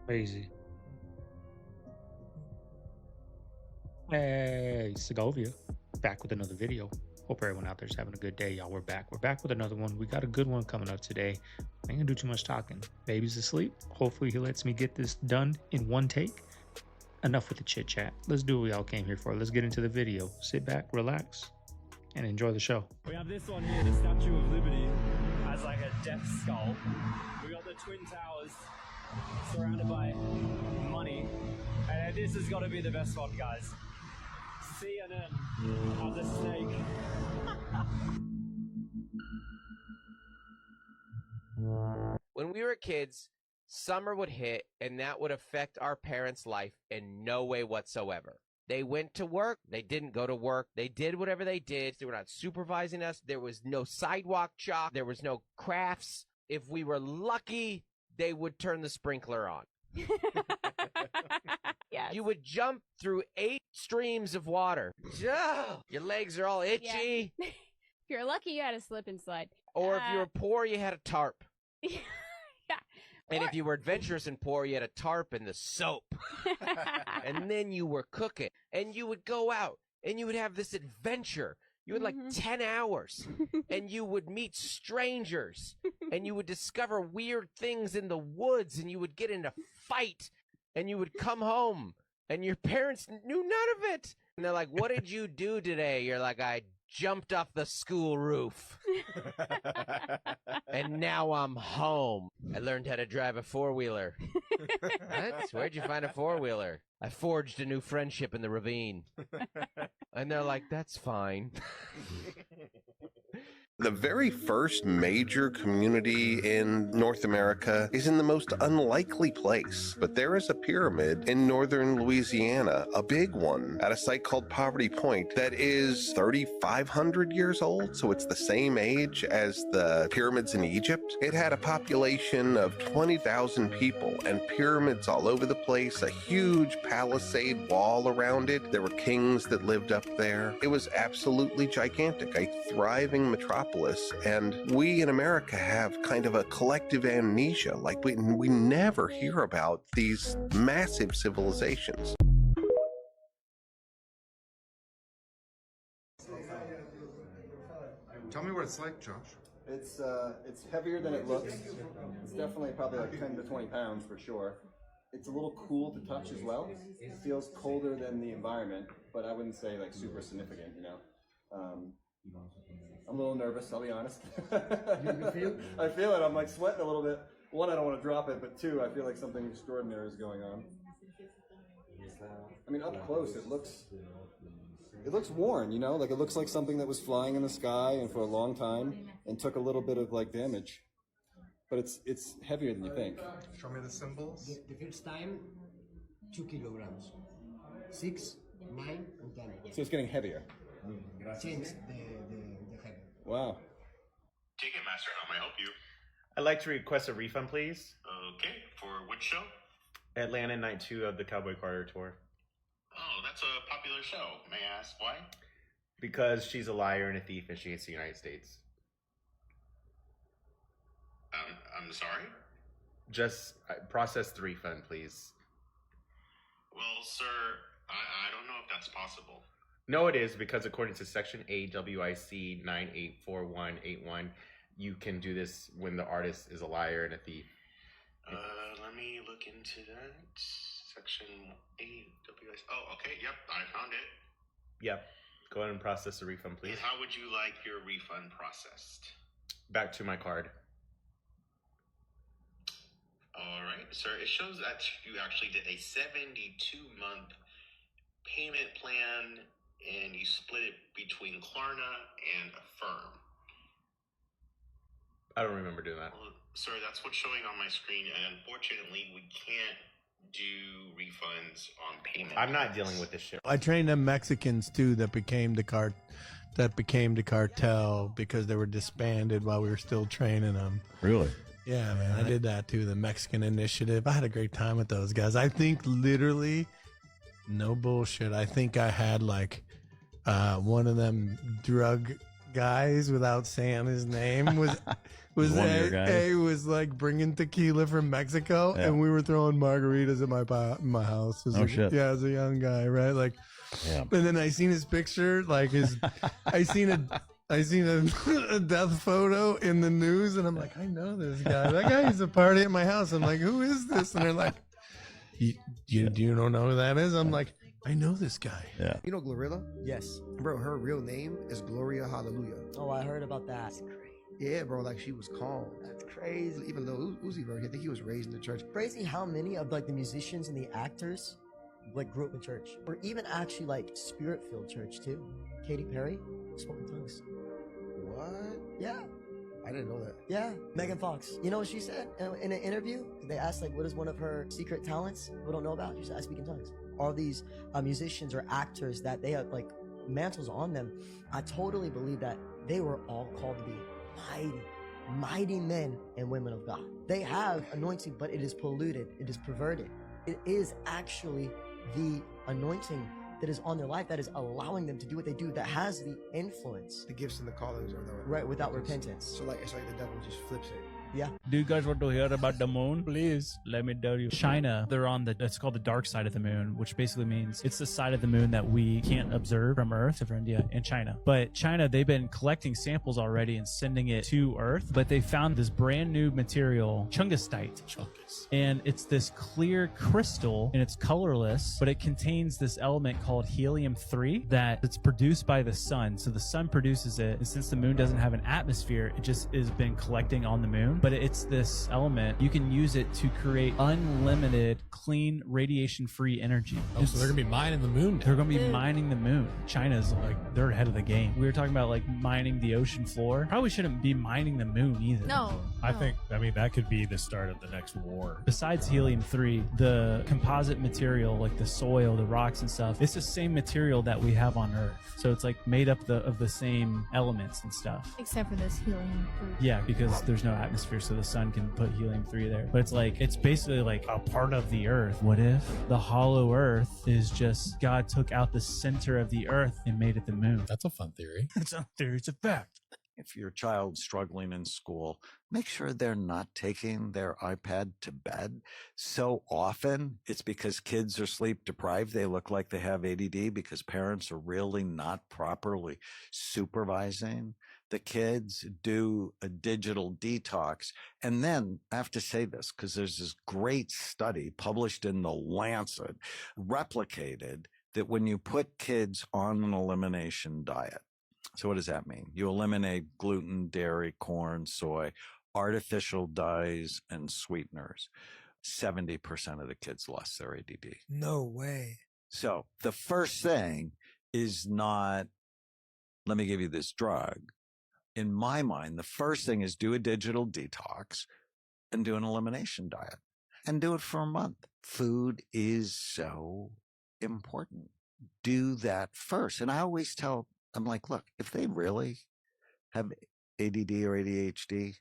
Crazy. Hey, Segovia, back with another video. Hope everyone out there's having a good day, y'all. We're back. We're back with another one. We got a good one coming up today. I ain't gonna do too much talking. Baby's asleep. Hopefully he lets me get this done in one take. Enough with the chit chat. Let's do what we all came here for. Let's get into the video. Sit back, relax, and enjoy the show. We have this one here, the Statue of Liberty, as like a death skull. We got the Twin Towers surrounded by money, and this has got to be the best one, guys. CNN of the snake. When we were kids, summer would hit and that would affect our parents' life in no way whatsoever. They went to work. They didn't go to work. They did whatever they did. They were not supervising us. There was no sidewalk chalk. There was no crafts. If we were lucky, they would turn the sprinkler on. Yes. You would jump through 8 streams of water. Ugh, your legs are all itchy. Yeah. If you're lucky, you had a slip and slide. Or if you were poor, you had a tarp. Yeah. And if you were adventurous and poor, you had a tarp and the soap. And then you were cooking. And you would go out and you would have this adventure. You had like 10 hours. And you would meet strangers. And you would discover weird things in the woods. And you would get in a fight. And you would come home. And your parents knew none of it. And they're like, what did you do today? You're like, I jumped off the school roof. And now I'm home. I learned how to drive a four-wheeler. What? Where'd you find a four-wheeler? I forged a new friendship in the ravine. And they're like, that's fine. The very first major community in North America is in the most unlikely place, but there is a pyramid in northern Louisiana, a big one, at a site called Poverty Point that is 3,500 years old, so it's the same age as the pyramids in Egypt. It had a population of 20,000 people and pyramids all over the place, a huge palisade wall around it. There were kings that lived up there. It was absolutely gigantic, a thriving metropolis. And we in America have kind of a collective amnesia, like we never hear about these massive civilizations. Tell me what it's like, Josh. It's heavier than it looks. It's definitely probably like 10 to 20 pounds for sure. It's a little cool to touch as well. It feels colder than the environment, but I wouldn't say like super significant, you know. I'm a little nervous, I'll be honest. You feel? I feel it. I'm like sweating a little bit. One, I don't want to drop it, but two, I feel like something extraordinary is going on. I mean, up close, it looks worn, you know, like it looks like something that was flying in the sky and for a long time and took a little bit of like damage. But it's heavier than you think. Show me the symbols. The first time, 2 kilograms. 6, 9, and 10. So it's getting heavier. Change the head. Wow. Ticketmaster, how may I help you? I'd like to request a refund, please. Okay, for which show? Atlanta Night 2 of the Cowboy Carter Tour. Oh, that's a popular show. May I ask why? Because she's a liar and a thief and she hates the United States. I'm sorry? Just process the refund, please. Well, sir, I don't know if that's possible. No, it is, because according to Section AWIC 984181, you can do this when the artist is a liar and a thief. Let me look into that. Section AWIC. Oh, okay, yep, I found it. Yep. Go ahead and process the refund, please. And how would you like your refund processed? Back to my card. All right, sir, it shows that you actually did a 72-month payment plan, and you split it between Klarna and Affirm. I don't remember doing that. Well, sir, that's what's showing on my screen, and unfortunately, we can't do refunds on payment. I'm not dealing with this shit. I trained them Mexicans too that became the cartel because they were disbanded while we were still training them. Really? Yeah, man, I did that too. The Mexican Initiative. I had a great time with those guys. I think literally, no bullshit, I think I had like one of them drug guys without saying his name was one of your guys? was like bringing tequila from Mexico, Yeah. and we were throwing margaritas at my house. Oh, shit. Yeah, as a young guy, right? Like, Yeah. and then I seen his picture, like I seen a death photo in the news, and I'm like, I know this guy. That guy used to party at my house. I'm like, who is this? And they're like, you don't know who that is? I'm like, I know this guy. Yeah. You know Glorilla? Yes. Bro, her real name is Gloria Hallelujah. Oh, I heard about that. That's crazy. Yeah, bro, like she was called. That's crazy. Even though Uzi Vert, I think he was raised in the church. Crazy how many of like the musicians and the actors like grew up in church, or even actually like spirit-filled church too. Katy Perry spoke in tongues. What? Yeah. I didn't know that. Yeah, Megan Fox. You know what she said in an interview? They asked like, what is one of her secret talents we don't know about? She said, I speak in tongues. All these musicians or actors that they have like mantles on them, I totally believe that they were all called to be mighty men and women of God. They have anointing, but it is polluted. It is perverted. It is actually the anointing that is on their life that is allowing them to do what they do, that has the influence. The gifts and the callings are the right, without repentance. So like it's like the devil just flips it. Yeah. Do you guys want to hear about the moon? Please, let me tell you. China, they're on it's called the dark side of the moon, which basically means it's the side of the moon that we can't observe from Earth, except for India and China. But China, they've been collecting samples already and sending it to Earth, but they found this brand new material, chungastite. And it's this clear crystal, and it's colorless, but it contains this element called helium-3 it's produced by the sun. So the sun produces it, and since the moon doesn't have an atmosphere, it just has been collecting on the moon. But it's this element, you can use it to create unlimited, clean, radiation-free energy. Oh, so they're gonna be mining the moon now. They're gonna be mining the moon. China's like, they're ahead of the game. We were talking about like mining the ocean floor. Probably shouldn't be mining the moon either. No. I think that could be the start of the next war. Besides helium-3, the composite material, like the soil, the rocks and stuff, it's the same material that we have on Earth. So it's like made up of the same elements and stuff. Except for this helium. Yeah, because there's no atmosphere, so the sun can put helium-3 there. But it's basically like a part of the Earth. What if the hollow Earth is just God took out the center of the Earth and made it the moon? That's a fun theory. It's a theory, it's a fact. If your child's struggling in school, make sure they're not taking their iPad to bed. So often it's because kids are sleep deprived. They look like they have ADD because parents are really not properly supervising the kids. Do a digital detox. And then I have to say this because there's this great study published in the Lancet, replicated, that when you put kids on an elimination diet, so what does that mean? You eliminate gluten, dairy, corn, soy, artificial dyes, and sweeteners. 70% of the kids lost their ADD. No way. So the first thing is not, let me give you this drug. In my mind, the first thing is do a digital detox and do an elimination diet and do it for a month. Food is so important. Do that first. And I always I'm like, look, if they really have ADD or ADHD,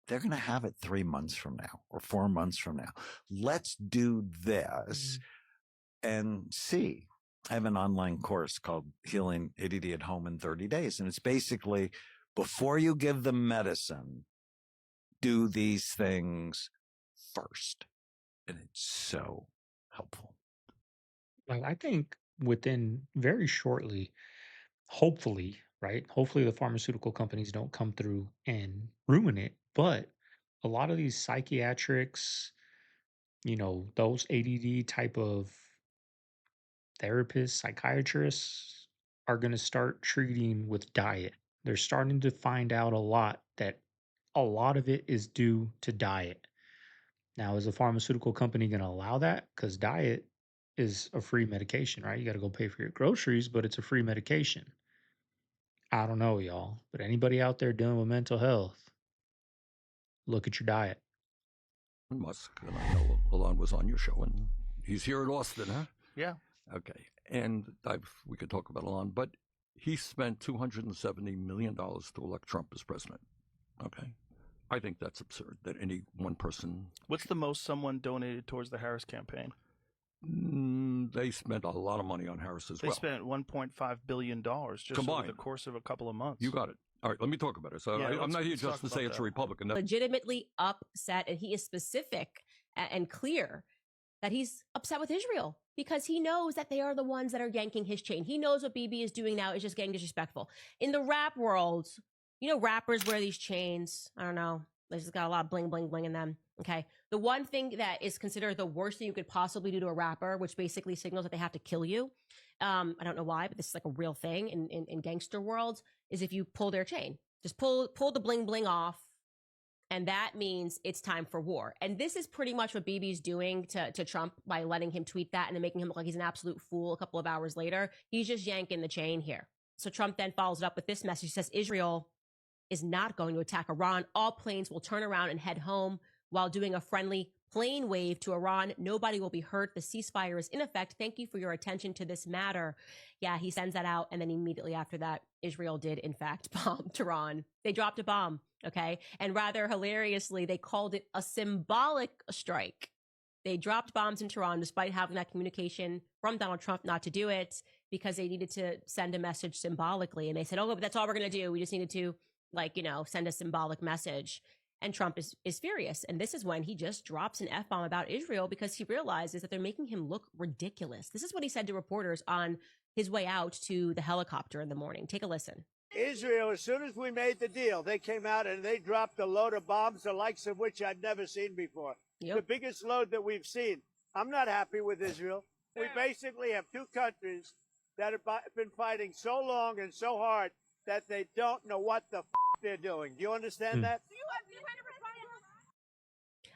they're going to have it 3 months from now or 4 months from now. Let's do this and see. I have an online course called Healing ADD at Home in 30 Days. And it's basically, before you give them medicine, do these things first. And it's so helpful. Like, I think within very shortly, hopefully, right? Hopefully the pharmaceutical companies don't come through and ruin it. But a lot of these psychiatrics, those ADD type of therapists, psychiatrists are going to start treating with diet. They're starting to find out a lot that a lot of it is due to diet. Now, is a pharmaceutical company going to allow that? Because diet is a free medication, right? You got to go pay for your groceries, but it's a free medication. I don't know, y'all, but anybody out there dealing with mental health, look at your diet. Musk, and I know Alon was on your show, and he's here in Austin, huh? Yeah. Okay, and we could talk about Alon, but he spent $270 million to elect Trump as president. Okay, I think that's absurd that any one person. What's the most someone donated towards the Harris campaign? They spent a lot of money on Harris as well. They spent $1.5 billion just combined over the course of a couple of months. You got it. All right, let me talk about it. So I'm not here just to say it's a Republican. Legitimately upset, and he is specific and clear that he's upset with Israel because he knows that they are the ones that are yanking his chain. He knows what BB is doing now is just getting disrespectful. In the rap world, you know, rappers wear these chains. I don't know. They just got a lot of bling, bling, bling in them. Okay. The one thing that is considered the worst thing you could possibly do to a rapper, which basically signals that they have to kill you. I don't know why, but this is like a real thing in gangster world, is if you pull their chain. Just pull the bling, bling off. And that means it's time for war. And this is pretty much what BB's doing to Trump by letting him tweet that and then making him look like he's an absolute fool a couple of hours later. He's just yanking the chain here. So Trump then follows it up with this message. He says, Israel is not going to attack Iran. All planes will turn around and head home while doing a friendly plane wave to Iran. Nobody will be hurt. The ceasefire is in effect. Thank you for your attention to this matter. Yeah, he sends that out. And then immediately after that, Israel did, in fact, bomb Tehran. They dropped a bomb. Okay. And rather hilariously, they called it a symbolic strike. They dropped bombs in Tehran despite having that communication from Donald Trump not to do it because they needed to send a message symbolically. And they said, oh, but that's all we're going to do. We just needed to, send a symbolic message. And Trump is furious. And this is when he just drops an F-bomb about Israel because he realizes that they're making him look ridiculous. This is what he said to reporters on his way out to the helicopter in the morning. Take a listen. Israel, as soon as we made the deal, they came out and they dropped a load of bombs, the likes of which I'd never seen before. Yep. The biggest load that we've seen. I'm not happy with Israel. We basically have two countries that have been fighting so long and so hard that they don't know what the they're doing. Do you understand that?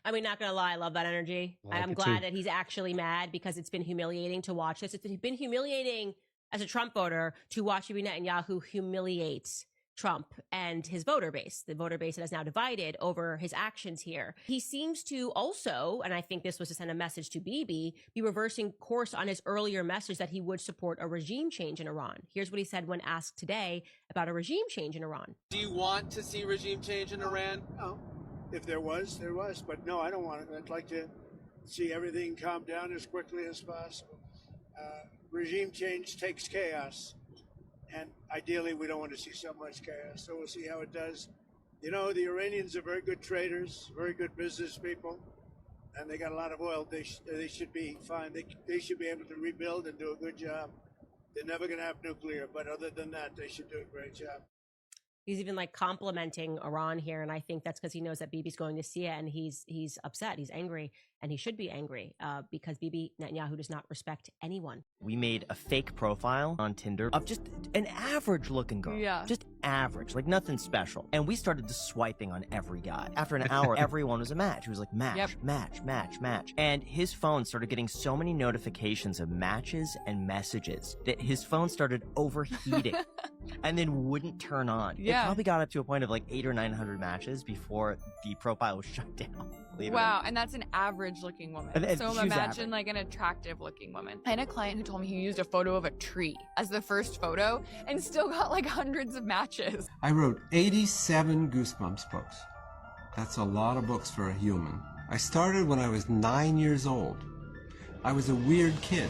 I mean, not going to lie, I love that energy. I'm glad that he's actually mad because it's been humiliating to watch this. It's been humiliating as a Trump voter to watch Bibi Netanyahu humiliate Trump and his voter base, the voter base that is now divided over his actions here. He seems to also, and I think this was to send a message to Bibi, be reversing course on his earlier message that he would support a regime change in Iran. Here's what he said when asked today about a regime change in Iran. Do you want to see regime change in Iran? No. If there was, there was. But no, I don't want it. I'd like to see everything calm down as quickly as possible. Regime change takes chaos. And ideally, we don't want to see so much chaos. So we'll see how it does. You know, the Iranians are very good traders, very good business people, and they got a lot of oil. They should be fine. They should be able to rebuild and do a good job. They're never going to have nuclear, but other than that, they should do a great job. He's even complimenting Iran here, and I think that's because he knows that Bibi's going to see it, and he's upset, he's angry, and he should be angry because Bibi Netanyahu does not respect anyone. We made a fake profile on Tinder of just an average-looking girl. Yeah. Just average, like nothing special. And we started just swiping on every guy. After an hour, everyone was a match. He was like, match, match, match, match. And his phone started getting so many notifications of matches and messages that his phone started overheating and then wouldn't turn on. Yeah. It probably got up to a point of like 800 or 900 matches before the profile was shut down. Wow, and that's an average-looking woman. And So she's imagine average. like an attractive-looking woman. I had a client who told me he used a photo of a tree as the first photo and still got like hundreds of matches. I wrote 87 Goosebumps books. That's a lot of books for a human. I started when I was 9 years old. I was a weird kid.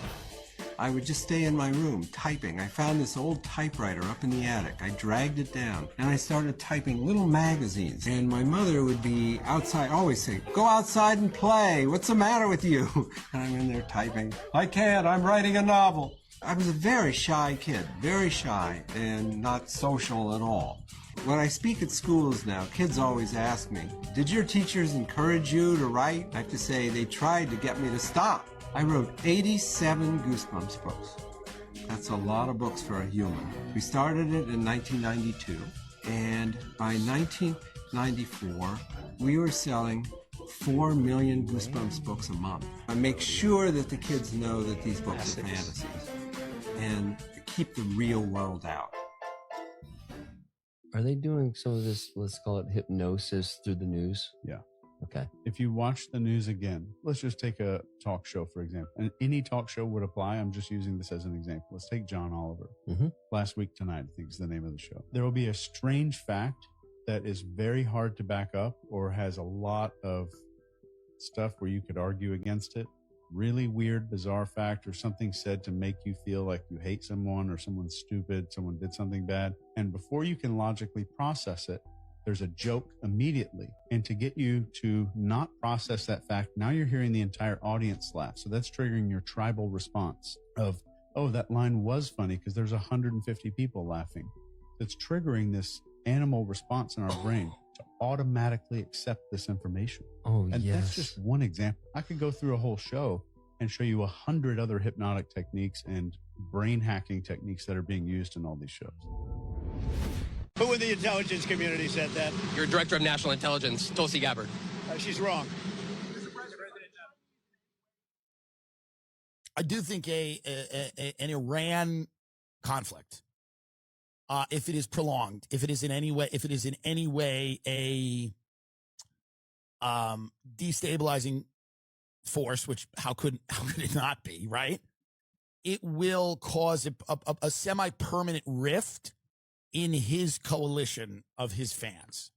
I would just stay in my room typing. I found this old typewriter up in the attic. I dragged it down and I started typing little magazines. And my mother would be outside, always say, go outside and play. What's the matter with you? And I'm in there typing. I can't, I'm writing a novel. I was a very shy kid, very shy and not social at all. When I speak at schools now, kids always ask me, did your teachers encourage you to write? I have to say they tried to get me to stop. I wrote 87 Goosebumps books. That's a lot of books for a human. We started it in 1992, and by 1994, we were selling 4 million Goosebumps books a month. I make sure that the kids know that these books are fantasies and keep the real world out. Are they doing some of this, let's call it hypnosis through the news? Yeah. Okay. If you watch the news again, let's just take a talk show, for example. And any talk show would apply. I'm just using this as an example. Let's take John Oliver. Last Week Tonight, I think is the name of the show. There will be a strange fact that is very hard to back up or has a lot of stuff where you could argue against it. really weird, bizarre fact or something said to make you feel like you hate someone or someone's stupid, someone did something bad. And before you can logically process it, there's a joke immediately. And to get you to not process that fact, now you're hearing the entire audience laugh. So that's triggering your tribal response of, oh, that line was funny because there's 150 people laughing. It's triggering this animal response in our brain to automatically accept this information. Oh, and yes. that's just one example. I could go through a whole show and show you 100 other hypnotic techniques and brain hacking techniques that are being used in all these shows. Who in the intelligence community said that? Your director of national intelligence, Tulsi Gabbard. She's wrong. I do think an Iran conflict, if it is prolonged, if it is in any way a destabilizing force, which how could it not be, right? It will cause a semi-permanent rift in his coalition of his fans.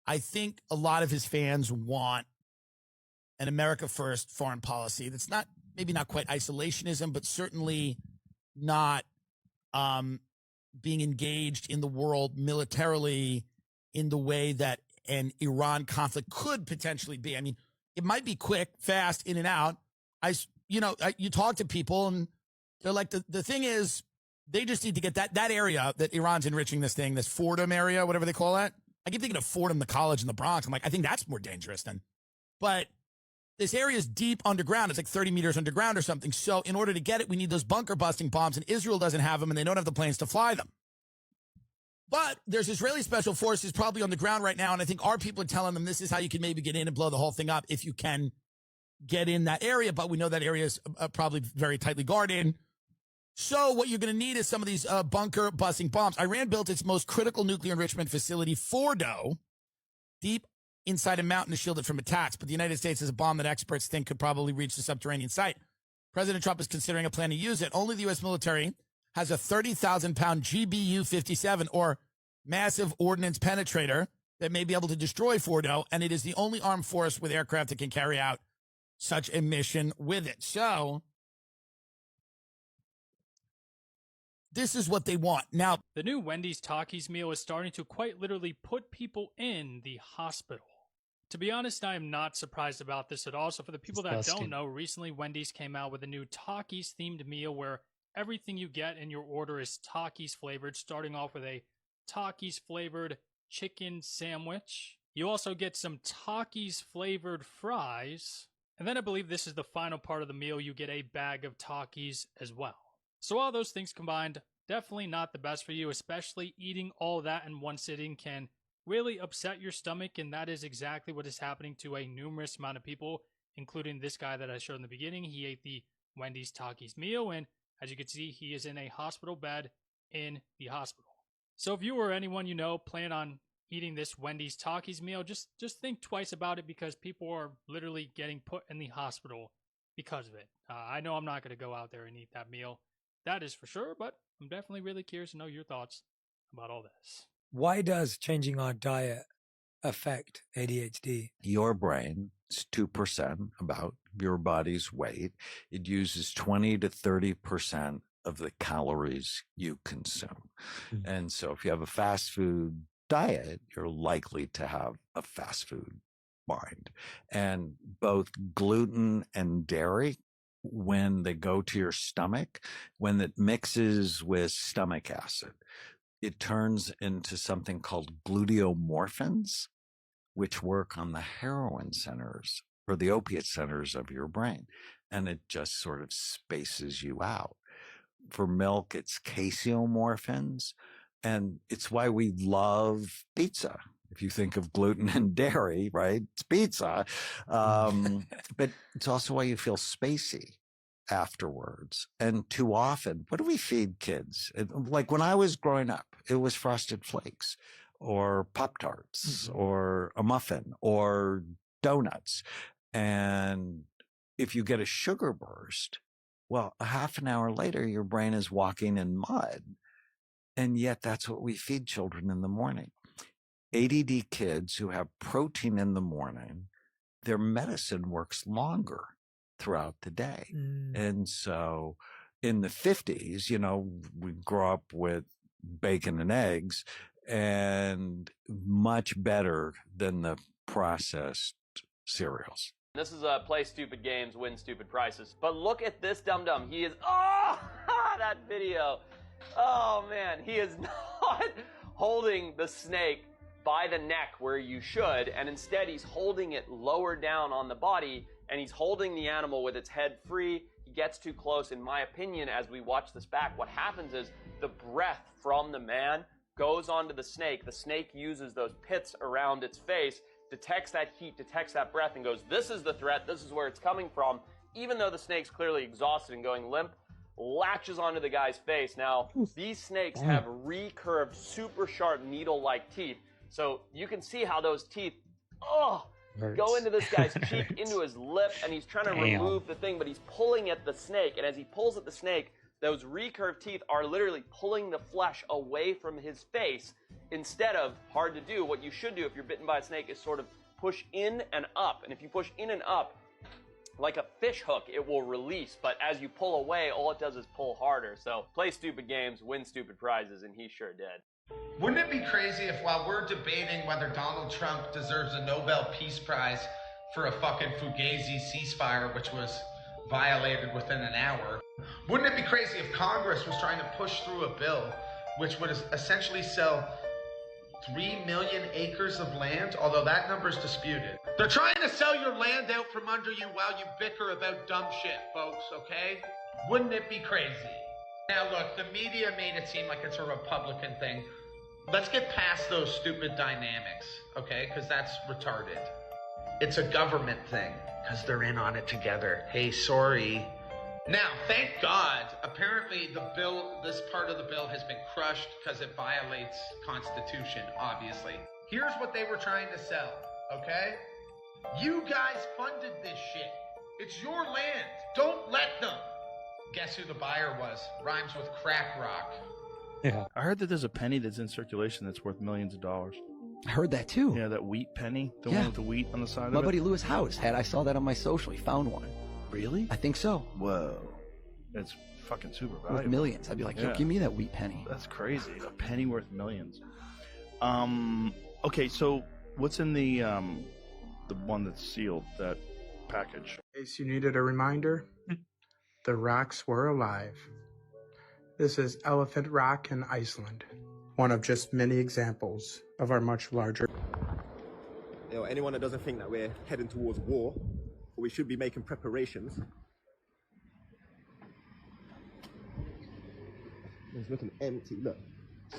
I think a lot of his fans want an America first foreign policy that's not, maybe not quite isolationism, but certainly not being engaged in the world militarily in the way that an Iran conflict could potentially be. I mean, it might be quick, fast, in and out. You talk to people and they're like, the thing is, they just need to get that area that Iran's enriching this Fordham area, whatever they call that. I keep thinking of Fordham, the college in the Bronx. I'm like, I think that's more dangerous than. But this area is deep underground. It's like 30 meters underground or something. So in order to get it, we need those bunker busting bombs, and Israel doesn't have them, and they don't have the planes to fly them. But there's Israeli special forces probably on the ground right now, and I think our people are telling them this is how you can maybe get in and blow the whole thing up if you can get in that area. But we know that area is probably very tightly guarded. So what you're going to need is some of these bunker busting bombs. Iran built its most critical nuclear enrichment facility, Fordo, deep inside a mountain to shield it from attacks. But the United States has a bomb that experts think could probably reach the subterranean site. President Trump is considering a plan to use it. Only the U.S. military has a 30,000-pound GBU-57, or massive ordnance penetrator, that may be able to destroy Fordo, and it is the only armed force with aircraft that can carry out such a mission with it. So this is what they want. Now, the new Wendy's Takis meal is starting to quite literally put people in the hospital. To be honest, I am not surprised about this at all. So for the people that don't know, recently Wendy's came out with a new Takis themed meal where everything you get in your order is Takis flavored, starting off with a Takis flavored chicken sandwich. You also get some Takis flavored fries. And then I believe this is the final part of the meal. You get a bag of Takis as well. So all those things combined, definitely not the best for you, especially eating all that in one sitting can really upset your stomach, and that is exactly what is happening to a numerous amount of people, including this guy that I showed in the beginning. He ate the Wendy's Takis meal, and as you can see, he is in a hospital bed in the hospital. So if you or anyone you know plan on eating this Wendy's Takis meal, just think twice about it, because people are literally getting put in the hospital because of it. I know I'm not going to go out there and eat that meal. That is for sure, but I'm definitely really curious to know your thoughts about all this. Why does changing our diet affect ADHD? Your brain is 2% about your body's weight. It uses 20 to 30% of the calories you consume. Mm-hmm. And so if you have a fast food diet, you're likely to have a fast food mind. And both gluten and dairy, when they go to your stomach, when it mixes with stomach acid, it turns into something called gluteomorphins, which work on the heroin centers or the opiate centers of your brain. And it just sort of spaces you out. For milk, it's caseomorphins. And it's why we love pizza. If you think of gluten and dairy, right? It's pizza. But it's also why you feel spacey afterwards. And too often, what do we feed kids? Like when I was growing up, it was Frosted Flakes or Pop-Tarts or a muffin or donuts. And if you get a sugar burst, well, a half an hour later, your brain is walking in mud. And yet that's what we feed children in the morning. ADD kids who have protein in the morning, their medicine works longer. throughout the day. Mm. And so in the 50s, you know, we grew up with bacon and eggs, and much better than the processed cereals. This is play stupid games, win stupid prizes. But look at this dum-dum. He is, oh, that video. Oh man, he is not holding the snake by the neck where you should, and instead he's holding it lower down on the body, and he's holding the animal with its head free. He gets too close. In my opinion, as we watch this back, what happens is the breath from the man goes onto the snake. The snake uses those pits around its face, detects that heat, detects that breath, and goes, this is the threat, this is where it's coming from. Even though the snake's clearly exhausted and going limp, latches onto the guy's face. Now, these snakes have recurved, super sharp needle-like teeth. So you can see how those teeth, go into this guy's cheek, into his lip, and he's trying to remove the thing, but he's pulling at the snake. And as he pulls at the snake, those recurved teeth are literally pulling the flesh away from his face instead of, hard to do, what you should do if you're bitten by a snake is sort of push in and up. And if you push in and up, like a fish hook, it will release. But as you pull away, all it does is pull harder. So play stupid games, win stupid prizes, and he sure did. Wouldn't it be crazy if while we're debating whether Donald Trump deserves a Nobel Peace Prize for a fucking Fugazi ceasefire, which was violated within an hour, wouldn't it be crazy if Congress was trying to push through a bill which would essentially sell 3 million acres of land, although that number's disputed. They're trying to sell your land out from under you while you bicker about dumb shit, folks, okay? Wouldn't it be crazy? Now look, the media made it seem like it's a Republican thing. Let's get past those stupid dynamics, okay? Because that's retarded. It's a government thing, because they're in on it together. Hey, sorry. Now, thank God, apparently this part of the bill has been crushed because it violates Constitution, obviously. Here's what they were trying to sell, okay? You guys funded this shit. It's your land. Don't let them. Guess who the buyer was? Rhymes with crack rock. Yeah. I heard that there's a penny that's in circulation that's worth millions of dollars. I heard that too. Yeah, that wheat penny. The one with the wheat on the side of it. My buddy Lewis House I saw that on my social. He found one. Really? I think so. Whoa. It's fucking super valuable. Worth millions. I'd be like, yo, give me that wheat penny. That's crazy. A penny worth millions. Okay, so what's in the one that's sealed, that package? In case you needed a reminder, the rocks were alive. This is Elephant Rock in Iceland, one of just many examples of our much larger. You know, anyone that doesn't think that we're heading towards war, or we should be making preparations. It's looking empty. Look,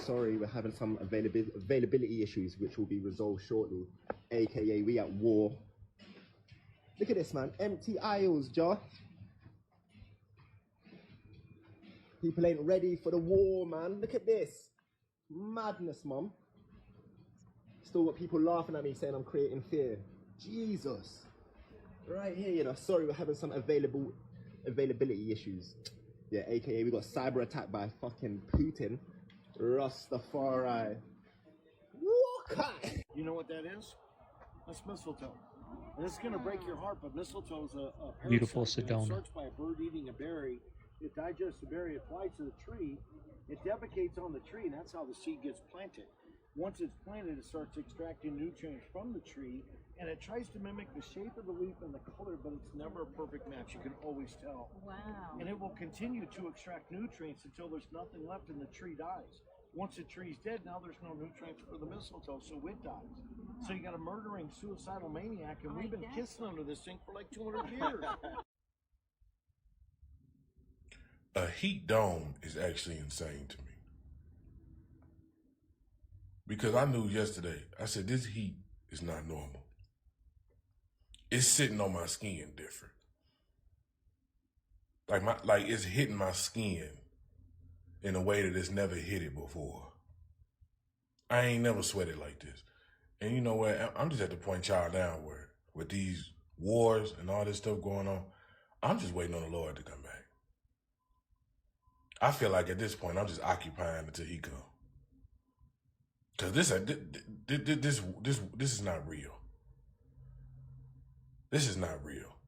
sorry, we're having some availability issues, which will be resolved shortly. AKA, we at war. Look at this, man. Empty aisles, Josh. People ain't ready for the war, man. Look at this. Madness, mum. Still got people laughing at me saying I'm creating fear. Jesus. Right here, you know, sorry, we're having some availability issues. Yeah, AKA we got cyber attacked by fucking Putin. Rastafari. You know what that is? That's mistletoe. And it's going to break your heart, but mistletoe is a parasite. Beautiful Sedona. Sedona. Searched by a bird eating a berry. It digests the berry, it flies to the tree, it defecates on the tree, and that's how the seed gets planted. Once it's planted, it starts extracting nutrients from the tree, and it tries to mimic the shape of the leaf and the color, but it's never a perfect match. You can always tell. Wow. And it will continue to extract nutrients until there's nothing left and the tree dies. Once the tree's dead, now there's no nutrients for the mistletoe, so it dies. So you got a murdering, suicidal maniac, and we've been kissing under this thing for like 200 years. A heat dome is actually insane to me. Because I knew yesterday, I said, this heat is not normal. It's sitting on my skin different. Like it's hitting my skin in a way that it's never hit it before. I ain't never sweated like this. And you know what? I'm just at the point, child, now where with these wars and all this stuff going on, I'm just waiting on the Lord to come back. I feel like at this point, I'm just occupying until he comes. Because this is not real. This is not real.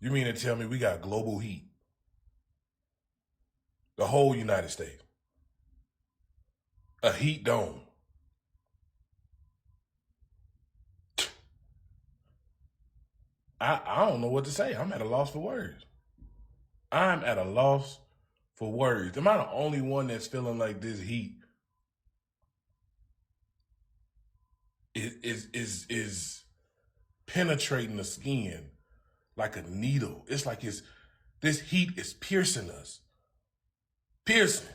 You mean to tell me we got global heat? The whole United States. A heat dome. I don't know what to say. I'm at a loss for words. I'm at a loss for words. Am I the only one that's feeling like this heat is penetrating the skin like a needle? It's like this heat is piercing us. Piercing.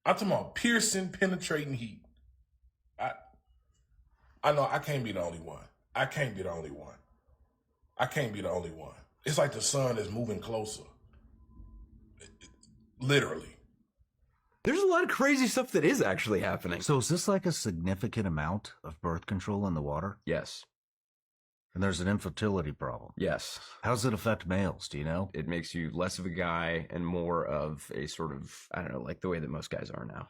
I'm talking about piercing, penetrating heat. I know I can't be the only one. I can't be the only one. It's like the sun is moving closer. Literally. There's a lot of crazy stuff that is actually happening. So is this like a significant amount of birth control in the water? Yes. And there's an infertility problem? Yes. How does it affect males? Do you know? It makes you less of a guy and more of a sort of, I don't know, like the way that most guys are now.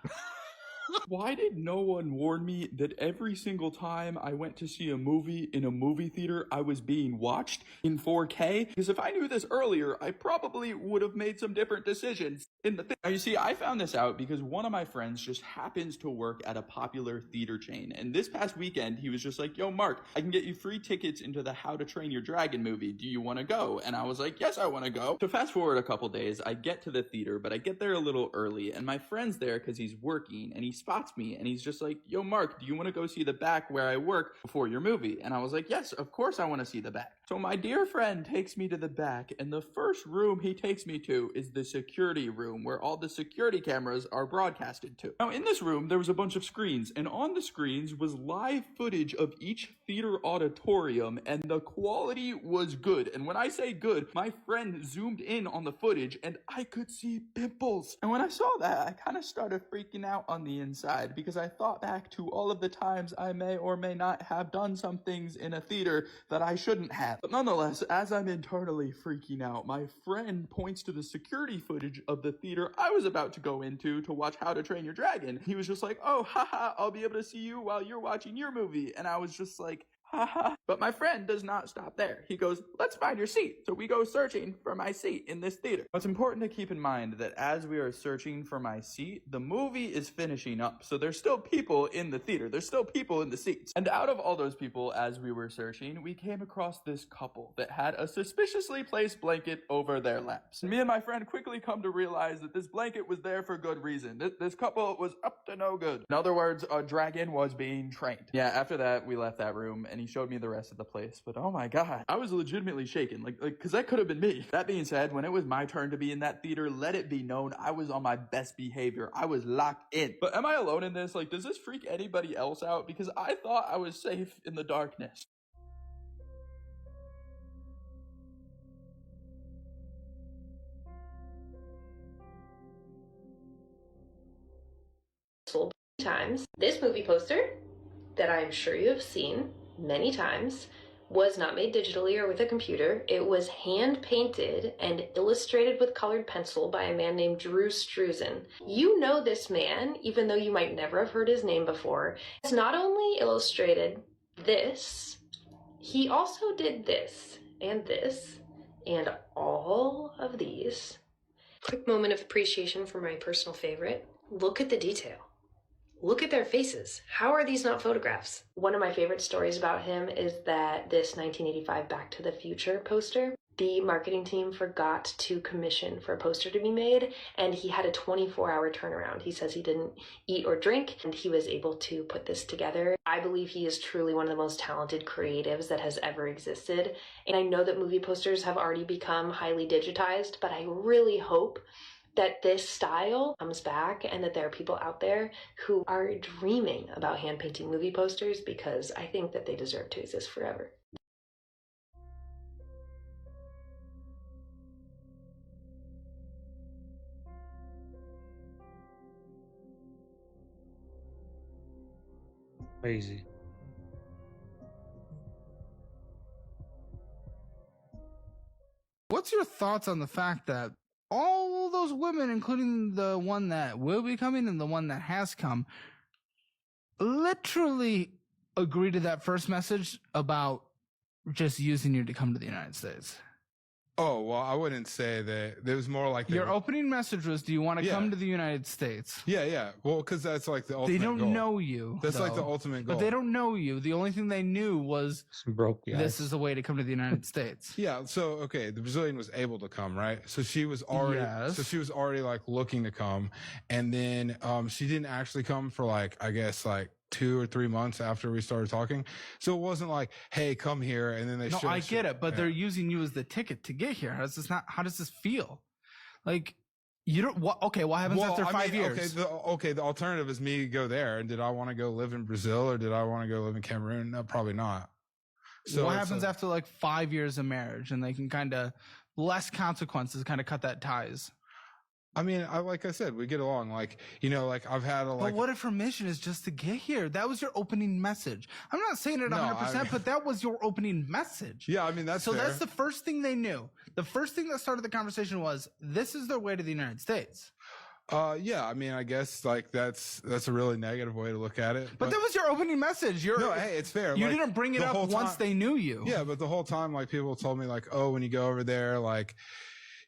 Why did no one warn me that every single time I went to see a movie in a movie theater, I was being watched in 4K? Because if I knew this earlier, I probably would have made some different decisions in the thing. Now, you see, I found this out because one of my friends just happens to work at a popular theater chain. And this past weekend, he was just like, yo, Mark, I can get you free tickets into the How to Train Your Dragon movie. Do you want to go? And I was like, yes, I want to go. So fast forward a couple days, I get to the theater, but I get there a little early. And my friend's there because he's working, and he spots me and he's just like, yo, Mark, do you want to go see the back where I work before your movie? And I was like, yes, of course I want to see the back. So my dear friend takes me to the back, and the first room he takes me to is the security room where all the security cameras are broadcasted to. Now in this room, there was a bunch of screens, and on the screens was live footage of each theater auditorium, and the quality was good. And when I say good, my friend zoomed in on the footage and I could see pimples. And when I saw that, I kind of started freaking out on the inside because I thought back to all of the times I may or may not have done some things in a theater that I shouldn't have. But nonetheless, as I'm internally freaking out, my friend points to the security footage of the theater I was about to go into to watch How to Train Your Dragon. He was just like, oh, haha, I'll be able to see you while you're watching your movie. And I was just like, haha. But my friend does not stop there. He goes, let's find your seat. So we go searching for my seat in this theater. It's important to keep in mind that as we are searching for my seat, the movie is finishing up. So there's still people in the theater. There's still people in the seats. And out of all those people, as we were searching, we came across this couple that had a suspiciously placed blanket over their laps. Me and my friend quickly come to realize that this blanket was there for good reason. This couple was up to no good. In other words, a dragon was being trained. Yeah, after that, we left that room and he showed me the rest of the place. But oh my god, I was legitimately shaken, like because that could have been me. That being said, when it was my turn to be in that theater, let it be known I was on my best behavior. I was locked in. But am I alone in this? Like, does this freak anybody else out? Because I thought I was safe in the darkness. Times. This movie poster that I'm sure you have seen many times was not made digitally or with a computer. It was hand painted and illustrated with colored pencil by a man named Drew Struzan. You know this man, even though you might never have heard his name before. He's not only illustrated this, he also did this and all of these. Quick moment of appreciation for my personal favorite. Look at the detail. Look at their faces. How are these not photographs? One of my favorite stories about him is that this 1985 Back to the Future poster, the marketing team forgot to commission for a poster to be made, and he had a 24-hour turnaround. He says he didn't eat or drink, and he was able to put this together. I believe he is truly one of the most talented creatives that has ever existed. And I know that movie posters have already become highly digitized, but I really hope that this style comes back and that there are people out there who are dreaming about hand painting movie posters, because I think that they deserve to exist forever. Crazy. What's your thoughts on the fact that all those women, including the one that will be coming and the one that has come, literally agree to that first message about just using you to come to the United States? Oh, well, I wouldn't say that. It was more like Your opening message was, do you want to come to the United States? Yeah. Well, because that's like the ultimate goal. They don't know you. That's like the though. ultimate goal. But they don't know you. The only thing they knew was this is a way to come to the United States. Yeah. So, okay, the Brazilian was able to come, right? So she was already like looking to come. And then she didn't actually come for like, I guess like 2 or 3 months after we started talking. So it wasn't like, hey, come here. And then they No, I get it, but they're using you as the ticket to get here. How does this feel? Like, you don't, what happens after 5 years? Okay, the alternative is me to go there. And did I want to go live in Brazil or did I want to go live in Cameroon? No, probably not. So what happens after like 5 years of marriage and they can kind of, less consequences, kind of cut that ties? I mean, like I said, we get along. Like, you know, like I've had a like. But what if her mission is just to get here? That was your opening message. I'm not saying it 100%, but that was your opening message. Yeah, I mean that's so. fair. That's the first thing they knew. The first thing that started the conversation was this is their way to the United States. Yeah, I mean, I guess like that's a really negative way to look at it. But that was your opening message. No, hey, it's fair. You like, didn't bring it up once they knew you. Yeah, but the whole time, like people told me, like, oh, when you go over there, like,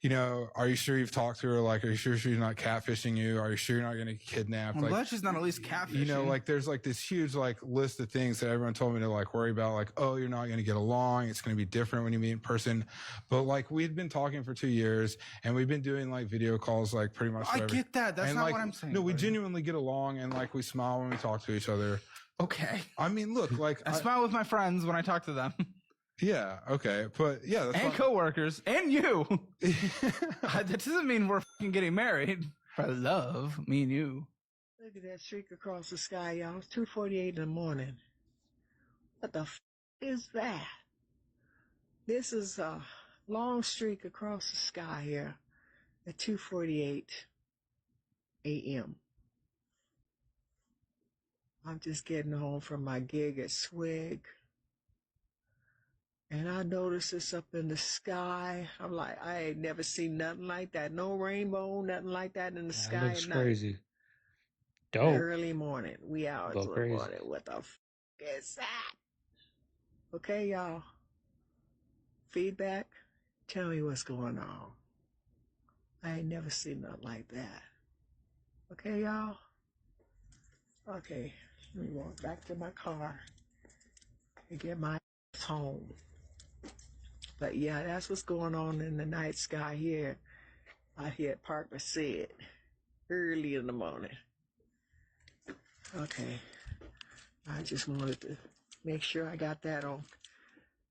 you know, are you sure you've talked to her? Like, are you sure she's not catfishing you? Are you sure you're not going to get kidnapped? I'm like, glad she's not at least catfishing. You know, like there's like this huge like list of things that everyone told me to like worry about. Like, oh, you're not going to get along. It's going to be different when you meet in person. But like we'd been talking for 2 years and we've been doing like video calls like pretty much. I get that. That's not like, what I'm saying. No, we genuinely get along and like we smile when we talk to each other. Okay. I mean, look, like I smile with my friends when I talk to them. Yeah, okay, but yeah, that's and coworkers, and you. That doesn't mean we're fucking getting married for love, me and you. Look at that streak across the sky, y'all. It's 2:48 in the morning. What the f is that? This is a long streak across the sky here at 2:48 a.m. I'm just getting home from my gig at Swig. And I noticed this up in the sky. I'm like, I ain't never seen nothing like that. No rainbow, nothing like that in the sky. That looks at night. crazy. Dope. Early morning. We out Go to the crazy. morning. What the f is that? Okay, y'all. Feedback? Tell me what's going on. I ain't never seen nothing like that. Okay, y'all? Okay, let me walk back to my car and get my ass home. But yeah, that's what's going on in the night sky here out here at Parker Said early in the morning. Okay, I just wanted to make sure I got that on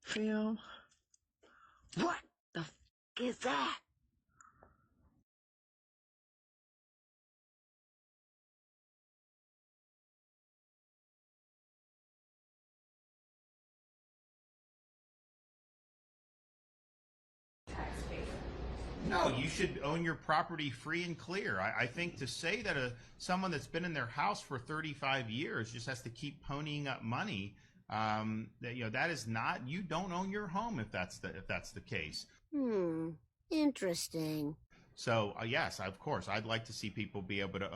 film. What the f is that? No, you should own your property free and clear. I think to say that someone that's been in their house for 35 years just has to keep ponying up money, that is not. You don't own your home if that's the case. Interesting. So yes, of course, I'd like to see people be able to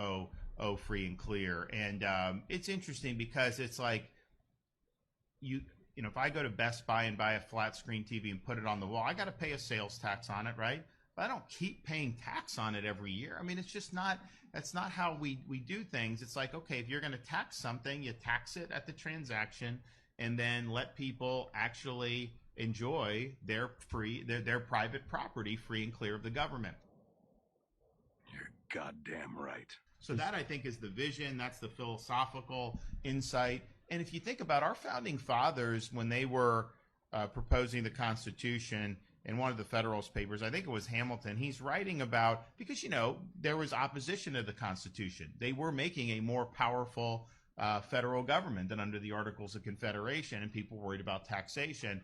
owe free and clear, and it's interesting because it's like you know, if I go to Best Buy and buy a flat screen TV and put it on the wall, I got to pay a sales tax on it, right? But I don't keep paying tax on it every year. I mean, it's just not, that's not how we do things. It's like, okay, if you're going to tax something, you tax it at the transaction and then let people actually enjoy their private property free and clear of the government. You're goddamn right. So that, I think, is the vision. That's the philosophical insight. And if you think about our founding fathers, when they were proposing the Constitution, in one of the Federalist Papers, I think it was Hamilton, he's writing about, because, you know, there was opposition to the Constitution. They were making a more powerful federal government than under the Articles of Confederation, and people worried about taxation.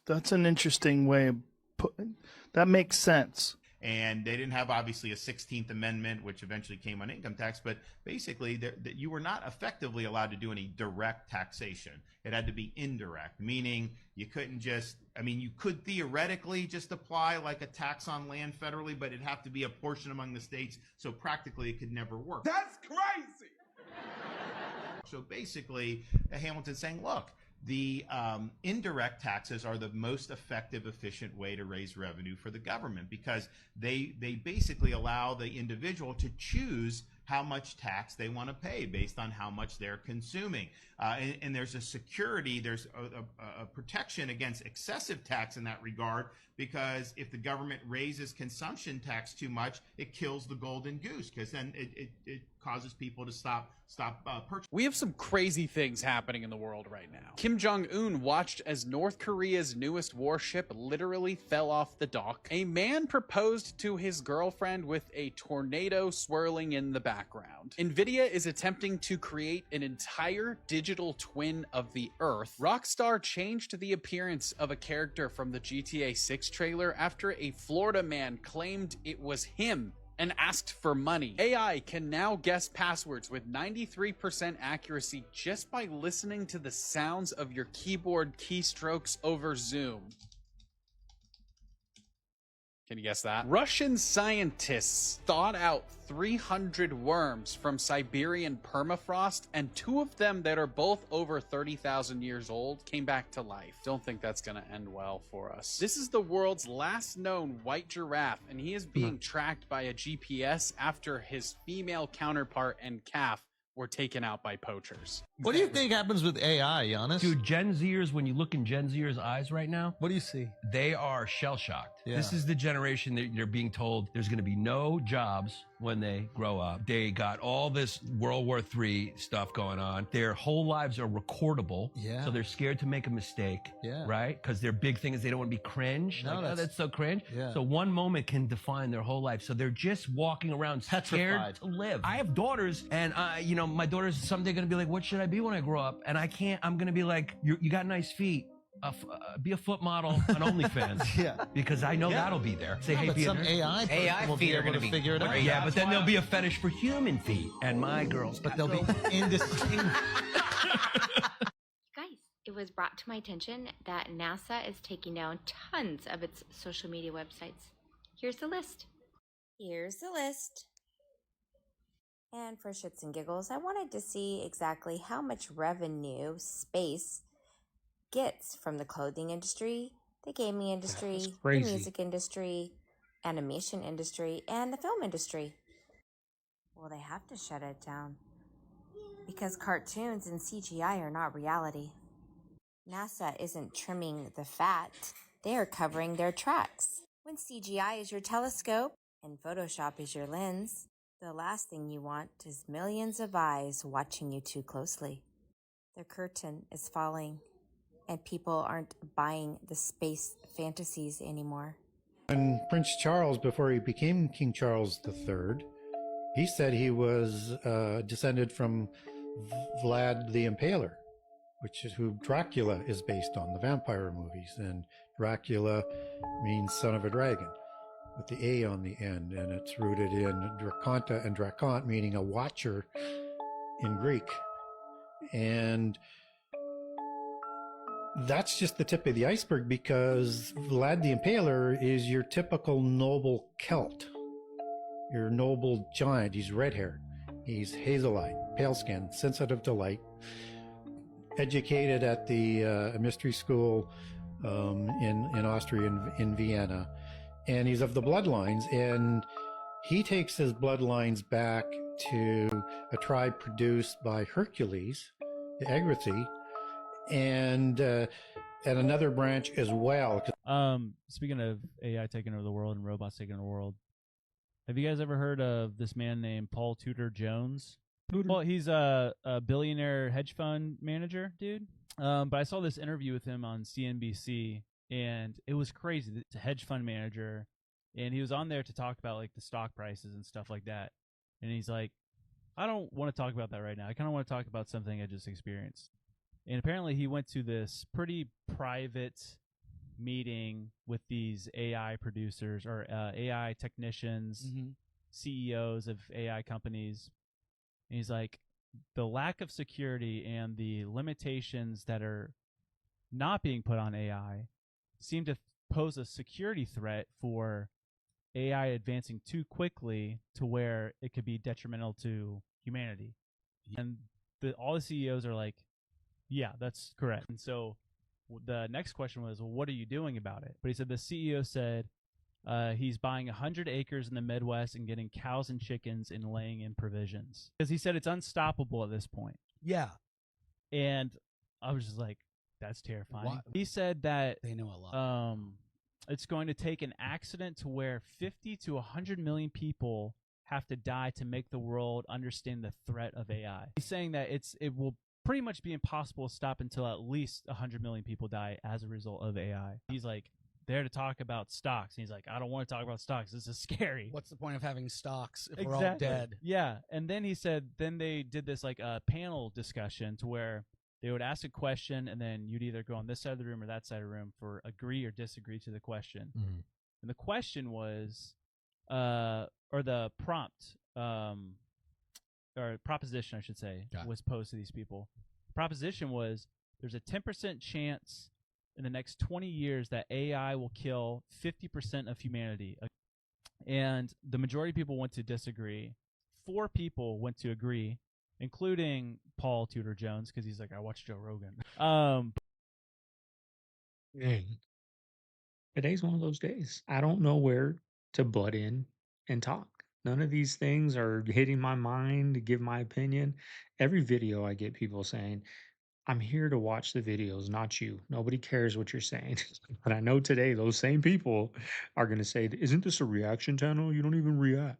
That's an interesting way of putting. That makes sense. And they didn't have, obviously, a 16th Amendment, which eventually came on income tax. But basically, you were not effectively allowed to do any direct taxation. It had to be indirect, meaning you couldn't just, I mean, you could theoretically just apply like a tax on land federally, but it'd have to be a portion among the states. So practically, it could never work. That's crazy. So basically, Hamilton's saying, look, the indirect taxes are the most effective, efficient way to raise revenue for the government, because they basically allow the individual to choose how much tax they want to pay based on how much they're consuming. And there's a security, there's a protection against excessive tax in that regard, because if the government raises consumption tax too much, it kills the golden goose, because then it causes people to stop purchasing. We have some crazy things happening in the world right now. Kim Jong-un watched as North Korea's newest warship literally fell off the dock. A man proposed to his girlfriend with a tornado swirling in the background. Nvidia is attempting to create an entire digital twin of the Earth. Rockstar changed the appearance of a character from the GTA 6 trailer after a Florida man claimed it was him and asked for money. AI can now guess passwords with 93% accuracy just by listening to the sounds of your keyboard keystrokes over Zoom. Can you guess that? Russian scientists thawed out 300 worms from Siberian permafrost, and 2 of them that are both over 30,000 years old came back to life. Don't think that's gonna end well for us. This is the world's last known white giraffe, and he is being tracked by a GPS after his female counterpart and calf were taken out by poachers. What do you think happens with AI, Giannis? Dude, Gen Zers, when you look in Gen Zers' eyes right now, what do you see? They are shell-shocked. Yeah. This is the generation that they're being told there's going to be no jobs when they grow up. They got all this World War III stuff going on. Their whole lives are recordable. Yeah. So they're scared to make a mistake. Yeah. Right? Because their big thing is they don't want to be cringe. No, like, that's so cringe. Yeah. So one moment can define their whole life. So they're just walking around scared Petrified. to live. I have daughters, and my daughters someday going to be like, what should I be when I grow up? And I can't. I'm going to be like, you got nice feet. Be a foot model on OnlyFans. Yeah. Because I know that'll be there. Say, No, hey, but be some a nurse. AI will be able to figure it out. Yeah, but then there'll be a fetish for human feet, and my girls. But they'll be indistinguishable. Guys, it was brought to my attention that NASA is taking down tons of its social media websites. Here's the list. And for shits and giggles, I wanted to see exactly how much revenue space gets from the clothing industry, the gaming industry, the music industry, animation industry, and the film industry. Well, they have to shut it down because cartoons and CGI are not reality. NASA isn't trimming the fat, they are covering their tracks. When CGI is your telescope and Photoshop is your lens, the last thing you want is millions of eyes watching you too closely. The curtain is falling, and people aren't buying the space fantasies anymore. When Prince Charles, before he became King Charles III, he said he was descended from Vlad the Impaler, which is who Dracula is based on, the vampire movies. And Dracula means son of a dragon, with the A on the end, and it's rooted in Draconta and Dracont, meaning a watcher in Greek. And that's just the tip of the iceberg, because Vlad the Impaler is your typical noble Celt, your noble giant. He's red-haired, he's hazel-eyed, pale-skinned, sensitive to light, educated at the mystery school in Austria, in Vienna. And he's of the bloodlines, and he takes his bloodlines back to a tribe produced by Hercules, the Agrathi, and another branch as well. Speaking of AI taking over the world and robots taking over the world, have you guys ever heard of this man named Paul Tudor Jones? Well, he's a billionaire hedge fund manager, dude. But I saw this interview with him on CNBC. And it was crazy. It's a hedge fund manager, and he was on there to talk about like the stock prices and stuff like that. And he's like, I don't want to talk about that right now. I kind of want to talk about something I just experienced. And apparently he went to this pretty private meeting with these AI producers or AI technicians, CEOs of AI companies. And he's like, the lack of security and the limitations that are not being put on AI seem to pose a security threat for AI advancing too quickly to where it could be detrimental to humanity. And all the CEOs are like, Yeah, that's correct. And so the next question was, well, what are you doing about it? But he said the CEO said he's buying 100 acres in the Midwest and getting cows and chickens and laying in provisions. Because he said it's unstoppable at this point. Yeah. And I was just like, that's terrifying. What? He said that they know a lot. It's going to take an accident to where 50 to 100 million people have to die to make the world understand the threat of AI. He's saying that it will pretty much be impossible to stop until at least 100 million people die as a result of AI. He's like there to talk about stocks. And he's like, I don't want to talk about stocks. This is scary. What's the point of having stocks if we're all dead? Yeah. And then he said, then they did this like a panel discussion to where they would ask a question and then you'd either go on this side of the room or that side of the room for agree or disagree to the question. Mm-hmm. And the question was, or the prompt, or proposition, I should say, was posed to these people. The proposition was there's a 10% chance in the next 20 years that AI will kill 50% of humanity. And the majority of people went to disagree. 4 people went to agree, including Paul Tudor Jones, because he's like, I watched Joe Rogan. Today's one of those days. I don't know where to butt in and talk. None of these things are hitting my mind to give my opinion. Every video I get people saying, I'm here to watch the videos, not you. Nobody cares what you're saying. But I know today those same people are going to say, isn't this a reaction channel? You don't even react.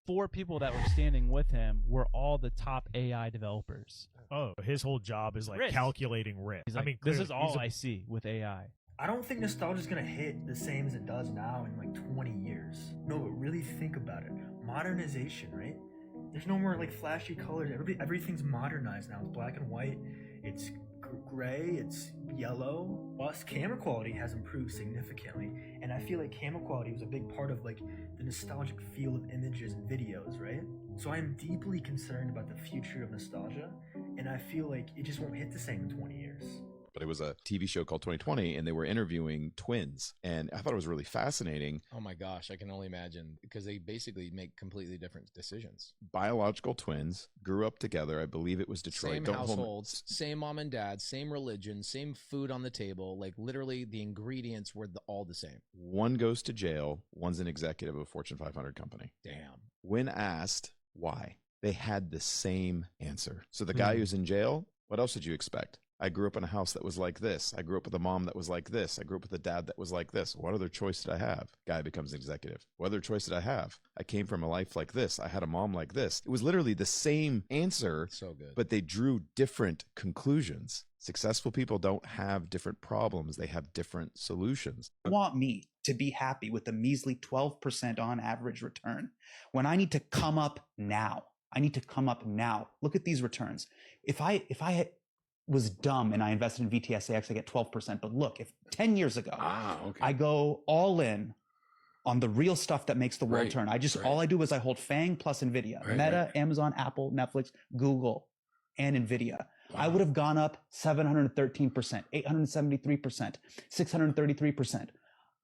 4 people that were standing with him were all the top AI developers. Oh, his whole job is like calculating risk. He's like, I mean, this is all I see with AI. I don't think nostalgia is gonna hit the same as it does now in like 20 years. No, but really think about it. Modernization, right? There's no more like flashy colors. Everything's modernized now. It's black and white. It's gray. It's yellow. Plus, camera quality has improved significantly, and I feel like camera quality was a big part of like the nostalgic feel of images and videos, right? So I am deeply concerned about the future of nostalgia, and I feel like it just won't hit the same in 20 years. But it was a TV show called 2020, and they were interviewing twins, and I thought it was really fascinating. Oh my gosh, I can only imagine, because they basically make completely different decisions. Biological twins grew up together. I believe it was Detroit. Same households, same mom and dad, same religion, same food on the table. Like literally, the ingredients were all the same. One goes to jail. One's an executive of a Fortune 500 company. Damn. When asked why, they had the same answer. So the guy who's in jail, what else did you expect? I grew up in a house that was like this. I grew up with a mom that was like this. I grew up with a dad that was like this. What other choice did I have? Guy becomes an executive. What other choice did I have? I came from a life like this. I had a mom like this. It was literally the same answer, so good, but they drew different conclusions. Successful people don't have different problems. They have different solutions. I want me to be happy with a measly 12% on average return when I need to come up now. I need to come up now. Look at these returns. If I was dumb and I invested in VTSAX, I get 12%. But look, if 10 years ago, I go all in on the real stuff that makes the world turn. All I do is I hold FANG plus NVIDIA, Meta, Amazon, Apple, Netflix, Google, and NVIDIA. I would have gone up 713%, 873%, 633%.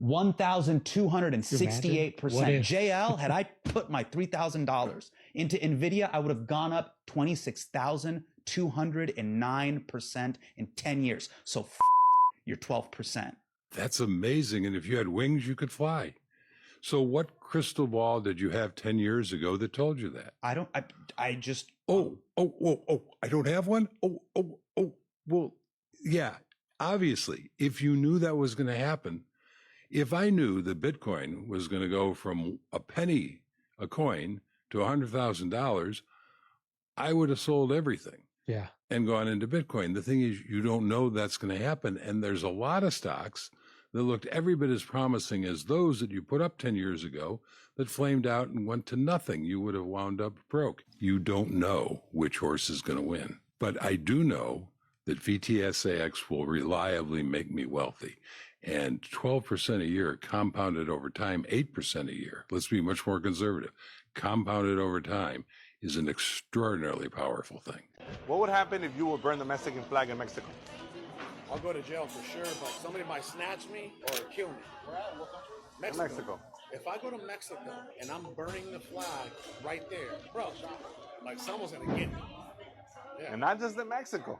1,268%. JL, had I put my $3,000 into NVIDIA, I would have gone up 26,209% in 10 years. So your 12%. That's amazing. And if you had wings, you could fly. So what crystal ball did you have 10 years ago that told you that? I just. I don't have one? Well, yeah, obviously, if you knew that was going to happen, if I knew that Bitcoin was going to go from a penny a coin to $100,000, I would have sold everything. Yeah. And gone into Bitcoin. The thing is, you don't know that's going to happen. And there's a lot of stocks that looked every bit as promising as those that you put up 10 years ago that flamed out and went to nothing. You would have wound up broke. You don't know which horse is going to win. But I do know that VTSAX will reliably make me wealthy. And 12% a year compounded over time, 8% a year. Let's be much more conservative. Compounded over time is an extraordinarily powerful thing. What would happen if you would burn the Mexican flag in Mexico? I'll go to jail for sure, but somebody might snatch me or kill me. Mexico. If I go to Mexico and I'm burning the flag right there, bro, like someone's gonna get me. And not just in Mexico,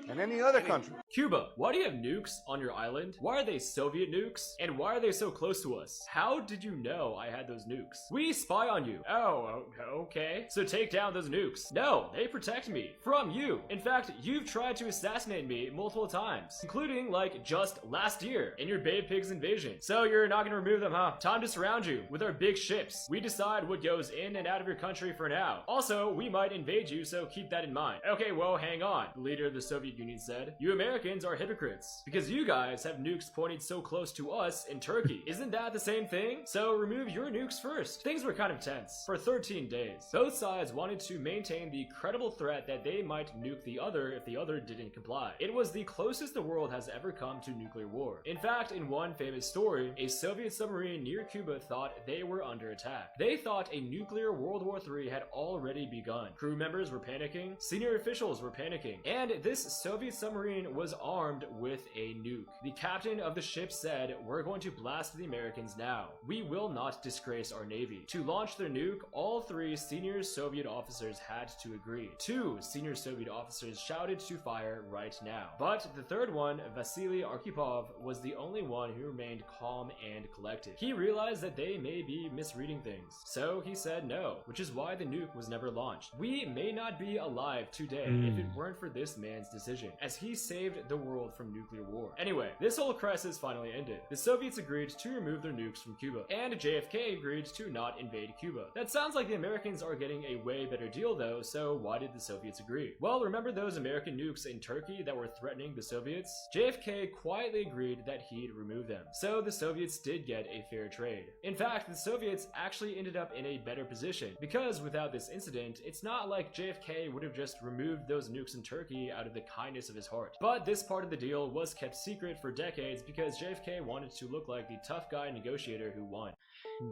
in any other country. Cuba, why do you have nukes on your island? Why are they Soviet nukes? And why are they so close to us? How did you know I had those nukes? We spy on you. Oh, okay. So take down those nukes. No, they protect me from you. In fact, you've tried to assassinate me multiple times, including like just last year in your Babe Pigs invasion. So you're not gonna remove them, huh? Time to surround you with our big ships. We decide what goes in and out of your country for now. Also, we might invade you, so keep that in mind. Okay, well, hang on, the leader of the Soviet Union said. You Americans are hypocrites because you guys have nukes pointed so close to us in Turkey. Isn't that the same thing? So remove your nukes first. Things were kind of tense for 13 days. Both sides wanted to maintain the credible threat that they might nuke the other if the other didn't comply. It was the closest the world has ever come to nuclear war. In fact, in one famous story, a Soviet submarine near Cuba thought they were under attack. They thought a nuclear World War III had already begun. Crew members were panicking, senior officials were panicking, and this Soviet submarine was armed with a nuke. The captain of the ship said, "We're going to blast the Americans now. We will not disgrace our navy." To launch their nuke, all 3 senior Soviet officers had to agree. 2 senior Soviet officers shouted to fire right now. But the third one, Vasily Arkhipov, was the only one who remained calm and collected. He realized that they may be misreading things, so he said no, which is why the nuke was never launched. We may not be alive today if it weren't for this man's decision, as he saved the world from nuclear war. Anyway, this whole crisis finally ended. The Soviets agreed to remove their nukes from Cuba, and JFK agreed to not invade Cuba. That sounds like the Americans are getting a way better deal though, so why did the Soviets agree? Well, remember those American nukes in Turkey that were threatening the Soviets? JFK quietly agreed that he'd remove them, so the Soviets did get a fair trade. In fact, the Soviets actually ended up in a better position, because without this incident, it's not like JFK would have just removed those nukes in Turkey out of the kindness of his heart. But this part of the deal was kept secret for decades because JFK wanted to look like the tough guy negotiator who won.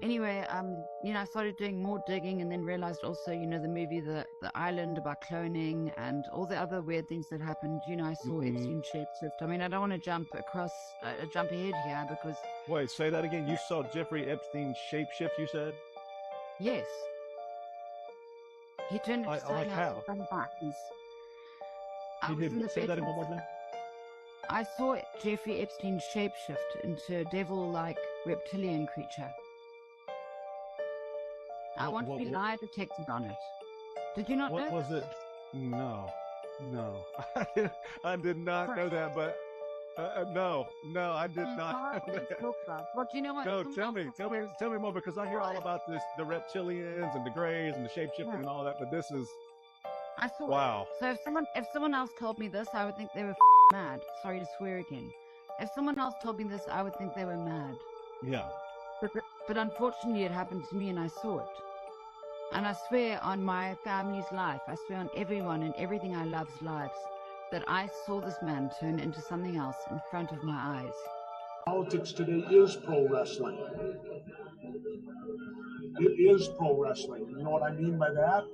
Anyway, I started doing more digging and then realized also, the movie The Island about cloning and all the other weird things that happened. I saw Epstein shapeshift. I mean, I don't want to jump ahead here because... Wait, say that again. You saw Jeffrey Epstein shapeshift, you said? Yes. He turned like how? He did. Say that one more time. I saw Jeffrey Epstein shapeshift into a devil-like reptilian creature. I want to be lie detected on it. Did you not know? What was it? No. I did not know that, but no, I did not. Well, do you know what? No, tell me more, because I hear all about this, the reptilians and the greys and the shapeshifting and all that, but this is... I saw wow. So if someone else told me this, I would think they were mad. Sorry to swear again. If someone else told me this, I would think they were mad. Yeah. But unfortunately, it happened to me, and I saw it. And I swear on my family's life, I swear on everyone and everything I love's lives, that I saw this man turn into something else in front of my eyes. Politics today is pro wrestling. It is pro wrestling. You know what I mean by that?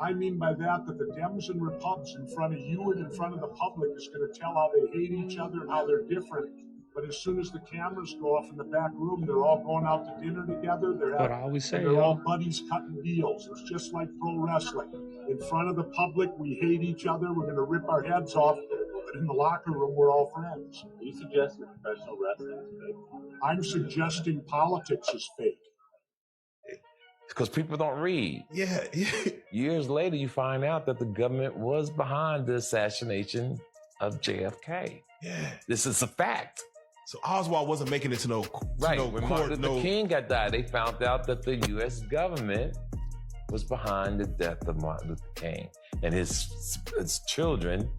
I mean by that the Dems and Repubs in front of you and in front of the public is going to tell how they hate each other and how they're different. But as soon as the cameras go off in the back room, they're all going out to dinner together. They're all buddies cutting deals. It's just like pro wrestling. In front of the public, we hate each other. We're going to rip our heads off. But in the locker room, we're all friends. Are you suggesting professional wrestling is fake? I'm suggesting politics is fake. Because people don't read. Yeah. Years later, you find out that the government was behind the assassination of JFK. Yeah. This is a fact. So Oswald wasn't making it to no right. No when court. Martin Luther King got died, they found out that the U.S. government was behind the death of Martin Luther King, and his children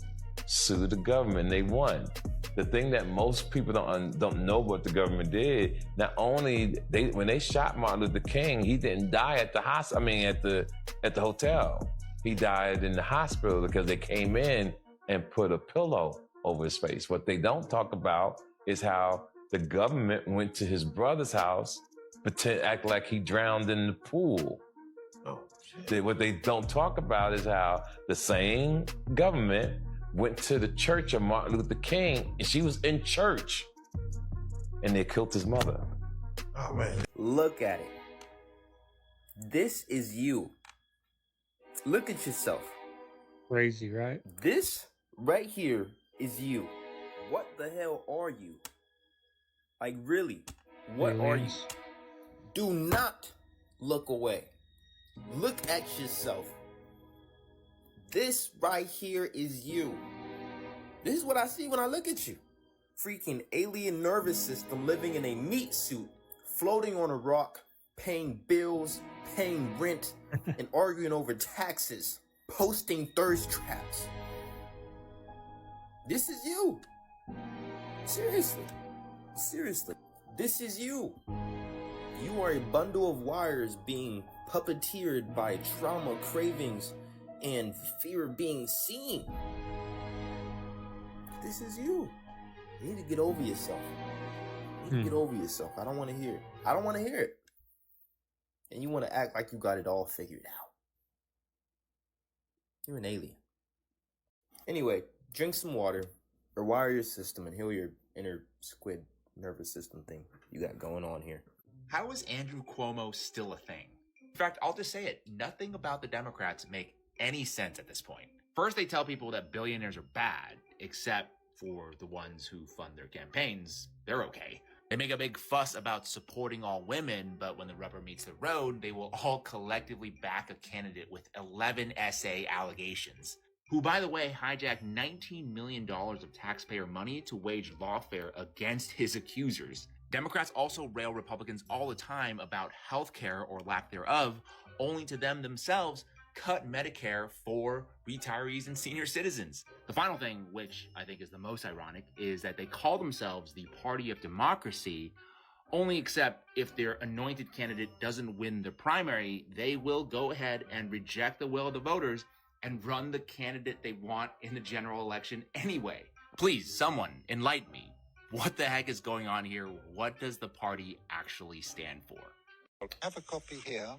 sued the government. And they won. The thing that most people don't know what the government did. Not only when they shot Martin Luther King, he didn't die at the hospital. I mean, at the hotel. He died in the hospital because they came in and put a pillow over his face. What they don't talk about is how the government went to his brother's house, act like he drowned in the pool. Oh, what they don't talk about is how the same government went to the church of Martin Luther King, and she was in church, and they killed his mother. Oh, man. Look at it. This is you. Look at yourself. Crazy, right? This right here is you. What the hell are you? Like, really, what are you? Aliens. Do not look away. Look at yourself. This right here is you. This is what I see when I look at you. Freaking alien nervous system living in a meat suit, floating on a rock, paying bills, paying rent, and arguing over taxes, posting thirst traps. This is you. Seriously. Seriously. This is you. You are a bundle of wires being puppeteered by trauma, cravings, and fear of being seen. This is you. You need to get over yourself. You need to get over yourself. I don't want to hear it. I don't want to hear it. And you want to act like you got it all figured out. You're an alien. Anyway, drink some water, rewire your system, and heal your inner squid nervous system thing you got going on here. How is Andrew Cuomo still a thing? In fact, I'll just say it. Nothing about the Democrats make any sense at this point. First, they tell people that billionaires are bad, except for the ones who fund their campaigns. They're okay. They make a big fuss about supporting all women, but when the rubber meets the road, they will all collectively back a candidate with 11 essay allegations, who, by the way, hijacked $19 million of taxpayer money to wage lawfare against his accusers. Democrats also rail Republicans all the time about healthcare or lack thereof, only to them themselves cut Medicare for retirees and senior citizens. The final thing, which I think is the most ironic, is that they call themselves the Party of Democracy, only except if their anointed candidate doesn't win the primary, they will go ahead and reject the will of the voters and run the candidate they want in the general election anyway. Please, someone, enlighten me. What the heck is going on here? What does the party actually stand for? I have a copy here,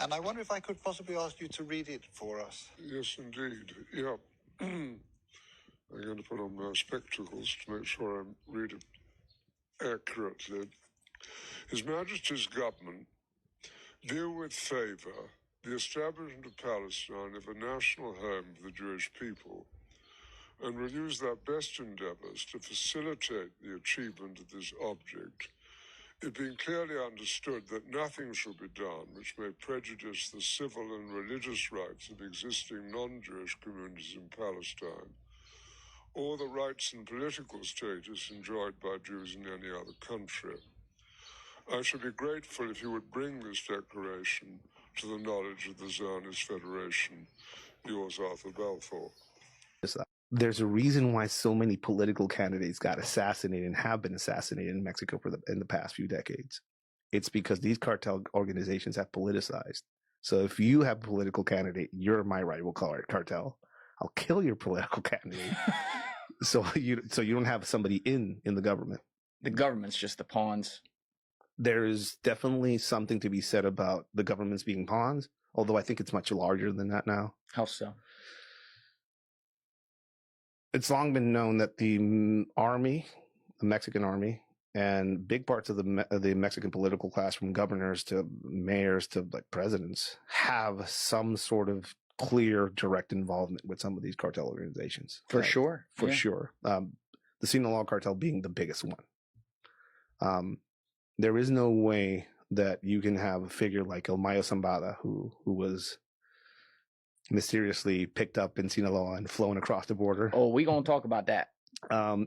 and I wonder if I could possibly ask you to read it for us. Yes, indeed. Yeah. I'm going to put on my spectacles to make sure I read it accurately. His Majesty's government view with favour the establishment of Palestine as a national home for the Jewish people, and will use their best endeavours to facilitate the achievement of this object, it being clearly understood that nothing shall be done which may prejudice the civil and religious rights of existing non-Jewish communities in Palestine, or the rights and political status enjoyed by Jews in any other country. I should be grateful if you would bring this declaration to the knowledge of the Zionist Federation. Yours, Arthur Balfour. There's a reason why so many political candidates got assassinated and have been assassinated in Mexico in the past few decades. It's because these cartel organizations have politicized. So if you have a political candidate, you're my rival cartel. I'll kill your political candidate. so you don't have somebody in the government. The government's just the pawns. There's definitely something to be said about the governments being pawns, although I think it's much larger than that now. How so? It's long been known that the army, the Mexican army, and big parts of the Mexican political class, from governors to mayors to like presidents, have some sort of clear, direct involvement with some of these cartel organizations. For sure. For sure. The Sinaloa cartel being the biggest one. There is no way that you can have a figure like El Mayo Zambada, who was mysteriously picked up in Sinaloa and flown across the border. Oh, we're going to talk about that.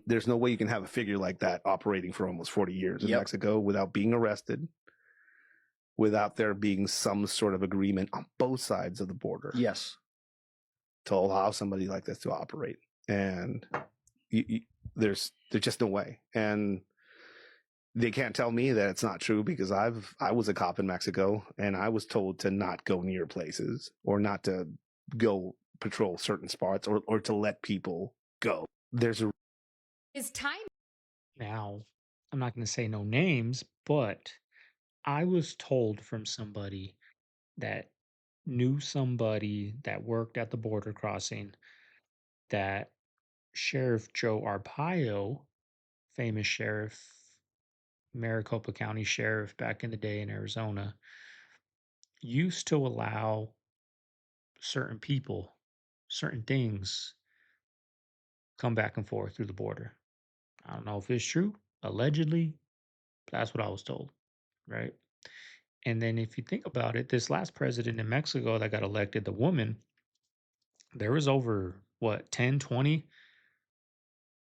There's no way you can have a figure like that operating for almost 40 years in Mexico without being arrested, without there being some sort of agreement on both sides of the border. Yes. To allow somebody like this to operate. And there's just no way. And they can't tell me that it's not true, because I was a cop in Mexico and I was told to not go near places or not to go patrol certain spots or to let people go. Is time. Now, I'm not going to say no names, but I was told from somebody that knew somebody that worked at the border crossing that Sheriff Joe Arpaio, famous sheriff, Maricopa County sheriff back in the day in Arizona, used to allow certain people certain things come back and forth through the border. I don't know if it's true, allegedly, but that's what I was told, right? And then if you think about it, this last president in Mexico that got elected, the woman, there was over what 10, 20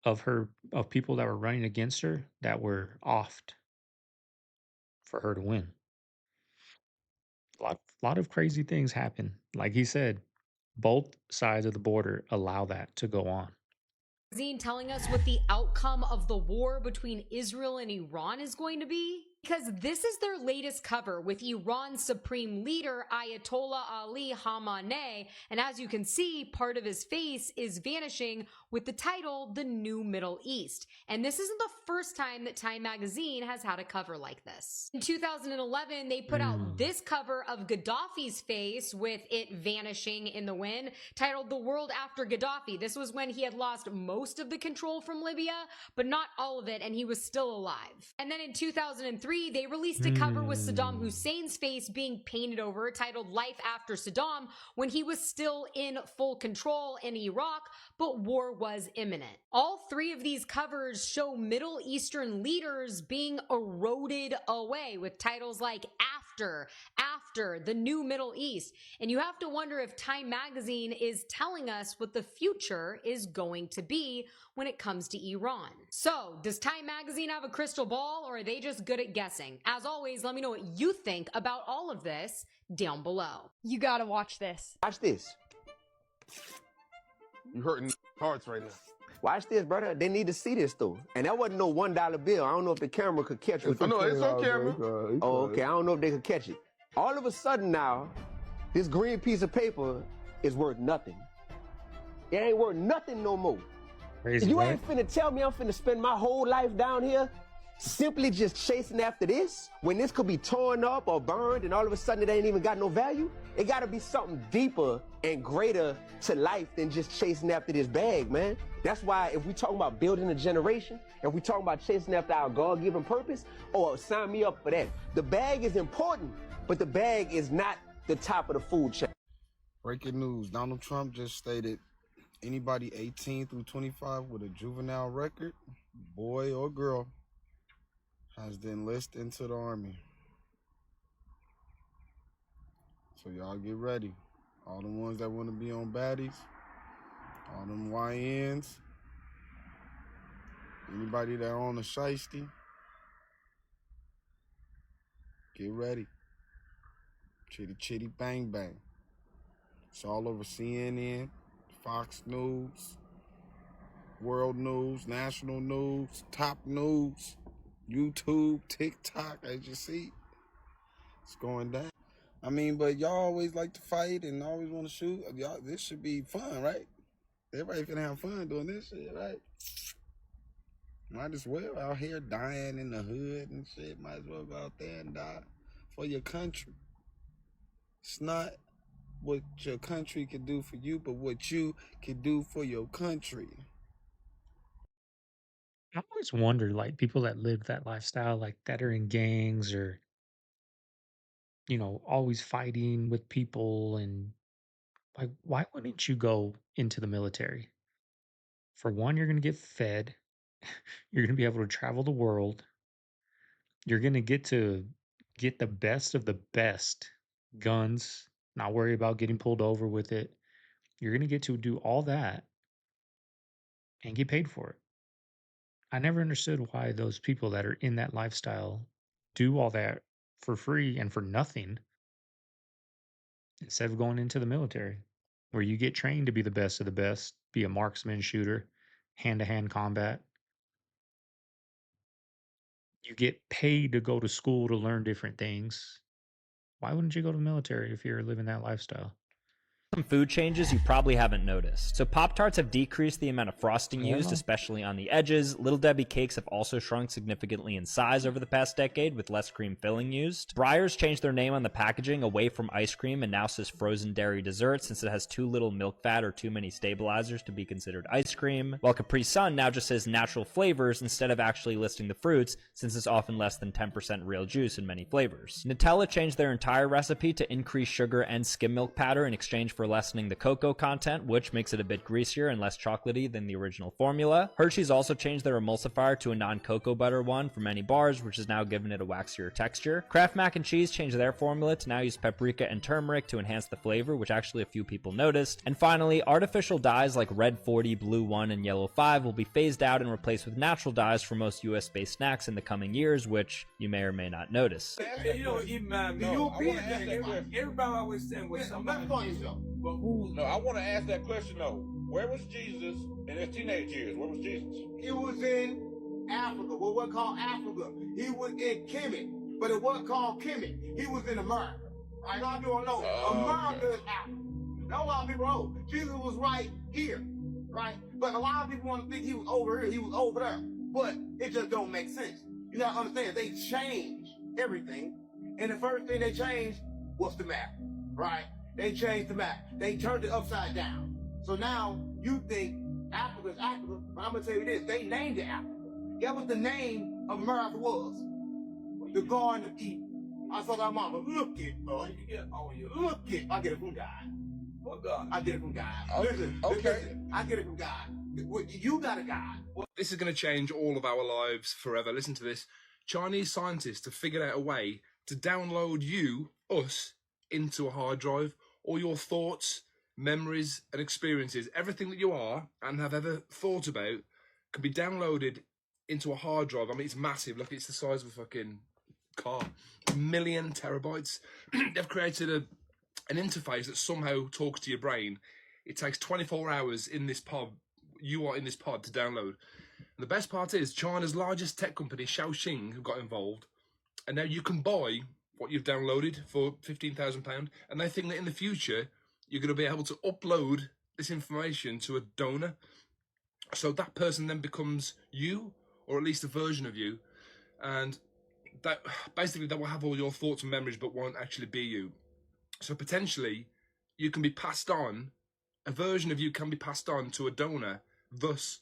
of people that were running against her that were offed for her to win. A lot of crazy things happen. Like he said, both sides of the border allow that to go on. Magazine telling us what the outcome of the war between Israel and Iran is going to be? Because this is their latest cover with Iran's supreme leader, Ayatollah Ali Khamenei, and as you can see, part of his face is vanishing with the title, The New Middle East. And this isn't the first time that Time Magazine has had a cover like this. In 2011, they put out this cover of Gaddafi's face with it vanishing in the wind, titled The World After Gaddafi. This was when he had lost most of the control from Libya, but not all of it, and he was still alive. And then in 2003, they released a cover with Saddam Hussein's face being painted over, titled Life After Saddam, when he was still in full control in Iraq, but war was imminent. All three of these covers show Middle Eastern leaders being eroded away with titles like After, the New Middle East. And you have to wonder if Time Magazine is telling us what the future is going to be when it comes to Iran. So, does Time Magazine have a crystal ball, or are they just good at guessing? As always, let me know what you think about all of this down below. You gotta watch this. Watch this. You hurting hearts right now. Watch this, brother. They need to see this, though. And that wasn't no $1 bill. I don't know if the camera could catch it. No, it's on camera. Oh, okay. I don't know if they could catch it. All of a sudden now, this green piece of paper is worth nothing. It ain't worth nothing no more. Crazy, you right? ain't finna tell me I'm finna spend my whole life down here simply just chasing after this, when this could be torn up or burned and all of a sudden it ain't even got no value? It gotta be something deeper and greater to life than just chasing after this bag, man. That's why if we talking about building a generation, if we talking about chasing after our God-given purpose, sign me up for that. The bag is important, but the bag is not the top of the food chain. Breaking news. Donald Trump just stated anybody 18 through 25 with a juvenile record, boy or girl, has to enlist into the army. So y'all get ready. All the ones that want to be on baddies, all them YNs, anybody that on a shiesty, get ready. Chitty chitty bang bang. It's all over CNN, Fox News, World News, National News, Top News, YouTube, TikTok, as you see. It's going down. I mean, but y'all always like to fight and always want to shoot. Y'all, this should be fun, right? Everybody finna have fun doing this shit, right? Might as well out here dying in the hood and shit. Might as well go out there and die for your country. It's not what your country can do for you, but what you can do for your country. I always wonder, like people that live that lifestyle, like that are in gangs or, always fighting with people, and like, why wouldn't you go into the military? For one, you're going to get fed, you're going to be able to travel the world, you're going to get the best of the best guns, not worry about getting pulled over with it. You're going to get to do all that and get paid for it. I never understood why those people that are in that lifestyle do all that for free and for nothing instead of going into the military, where you get trained to be the best of the best, be a marksman, shooter, hand-to-hand combat. You get paid to go to school to learn different things. Why wouldn't you go to the military if you're living that lifestyle? Some food changes you probably haven't noticed. So Pop-Tarts have decreased the amount of frosting used, especially on the edges. Little Debbie cakes have also shrunk significantly in size over the past decade, with less cream filling used. Breyers changed their name on the packaging away from ice cream and now says frozen dairy dessert, since it has too little milk fat or too many stabilizers to be considered ice cream. While Capri Sun now just says natural flavors instead of actually listing the fruits, since it's often less than 10% real juice in many flavors. Nutella changed their entire recipe to increase sugar and skim milk powder in exchange for lessening the cocoa content, which makes it a bit greasier and less chocolatey than the original formula. Hershey's also changed their emulsifier to a non-cocoa butter one for many bars, which has now given it a waxier texture. Kraft Mac and Cheese changed their formula to now use paprika and turmeric to enhance the flavor, which actually a few people noticed. And finally, artificial dyes like Red 40, Blue 1, and Yellow 5 will be phased out and replaced with natural dyes for most US-based snacks in the coming years, which you may or may not notice. You know, everybody always saying what somebody. No, I want to ask that question though. Where was Jesus in his teenage years? Where was Jesus? He was in Africa, what we call Africa. He was in Kemet, but it wasn't called Kemet. He was in America. Right? A lot of people don't know. America is Africa. Now, a lot of people know Jesus was right here, right? But a lot of people want to think he was over here, he was over there. But it just don't make sense. You gotta understand, they changed everything. And the first thing they changed was the map, right? They changed the map. They turned it upside down. So now you think Africa's Africa, but I'm gonna tell you this, they named it Africa. That was the name of America was. The Garden of Eden. I saw that mama, look it, boy. Look it. I get it from God. What God? I get it from God. Listen, I get it from God. You got a God. This is going to change all of our lives forever. Listen to this. Chinese scientists have figured out a way to download you, us, into a hard drive. All your thoughts, memories, and experiences, everything that you are and have ever thought about can be downloaded into a hard drive. I mean, it's massive. Look, it's the size of a fucking car. 1 million terabytes. They've created an interface that somehow talks to your brain. It takes 24 hours in this pod. You are in this pod to download. And the best part is China's largest tech company, Shaoxing, have got involved. And now you can buy what you've downloaded for £15,000. And they think that in the future, you're going to be able to upload this information to a donor. So that person then becomes you, or at least a version of you. And that basically, they will have all your thoughts and memories, but won't actually be you. So potentially, you can be passed on, a version of you can be passed on to a donor, thus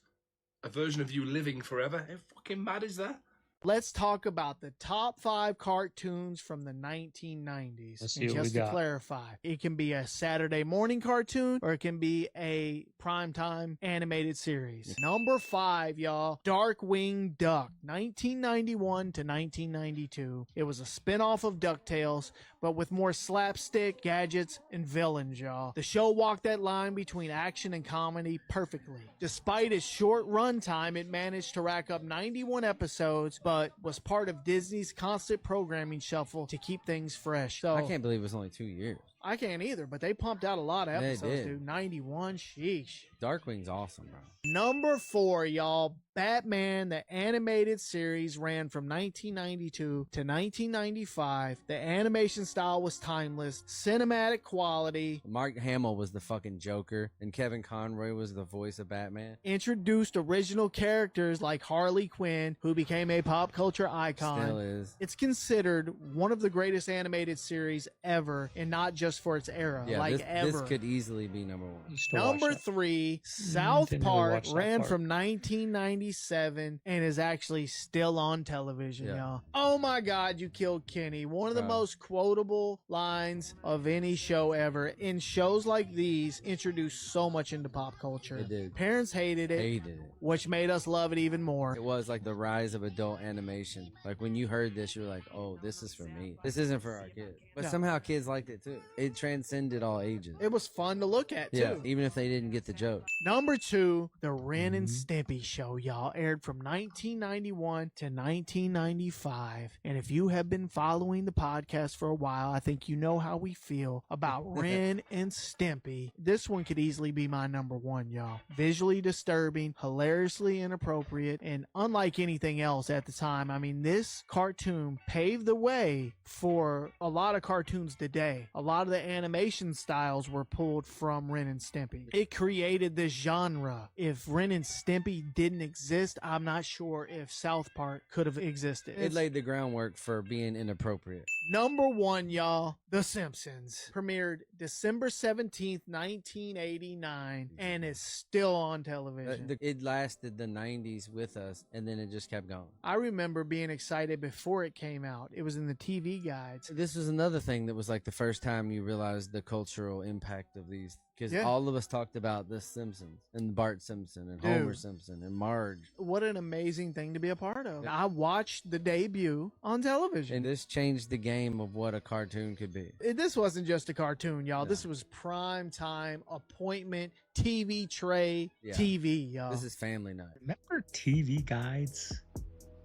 a version of you living forever. How fucking mad is that? Let's talk about the top 5 cartoons from the 1990s. Let's see And what we just to got. clarify, it can be a Saturday morning cartoon or it can be a primetime animated series. Number 5, y'all, Darkwing Duck, 1991 to 1992. It was a spinoff of DuckTales, but with more slapstick, gadgets, and villains, y'all. The show walked that line between action and comedy perfectly. Despite its short runtime, it managed to rack up 91 episodes, but was part of Disney's constant programming shuffle to keep things fresh. So I can't believe it was only 2 years. I can't either, but they pumped out a lot of They episodes, did. dude. 91, sheesh. Darkwing's awesome, bro. Number 4, y'all, Batman, the animated series ran from 1992 to 1995. The animation style was timeless, cinematic quality, Mark Hamill was the fucking Joker, and Kevin Conroy was the voice of Batman. introduced original characters like Harley Quinn, who became a pop culture icon. Still is. It's considered one of the greatest animated series ever, and not just for its era, Yeah, like this ever. could easily be number 1. Number 3, South didn't really Park watch South ran Park. from 1997 and is actually still on television, Yeah. y'all. Oh my God, you killed Kenny. One of the Bro. most quotable lines of any show ever. And shows like these introduce so much into pop culture. It did. Parents hated it, Hated it. which made us love it even more. It was like the rise of adult animation. Like when you heard this, you were like, oh, this is for me. This isn't for our kids. But Yeah. somehow kids liked it too. It transcended all ages. It was fun to look at, too. Yeah, even if they didn't get the joke. Number 2, the Ren and Stimpy show, y'all, aired from 1991 to 1995. And if you have been following the podcast for a while, I think you know how we feel about Ren and Stimpy. This one could easily be my number 1, y'all. Visually disturbing, hilariously inappropriate, and unlike anything else at the time. I mean, this cartoon paved the way for a lot of cartoons today. A lot of the animation styles were pulled from Ren and Stimpy. It created this genre. If Ren and Stimpy didn't exist, I'm not sure if South Park could have existed. It laid the groundwork for being inappropriate. Number 1, y'all, The Simpsons. Premiered December 17th, 1989, and is still on television. It lasted the 90s with us, and then it just kept going. I remember being excited before it came out. It was in the TV guides. This was another thing that was like the first time you realize the cultural impact of these. Because Yeah. all of us talked about the Simpsons and Bart Simpson and Homer Dude. Simpson and Marge. What an amazing thing to be a part of. I watched the debut on television. And this changed the game of what a cartoon could be. This wasn't just a cartoon, y'all. This was prime time appointment TV tray TV, y'all. This is family night. Remember TV guides?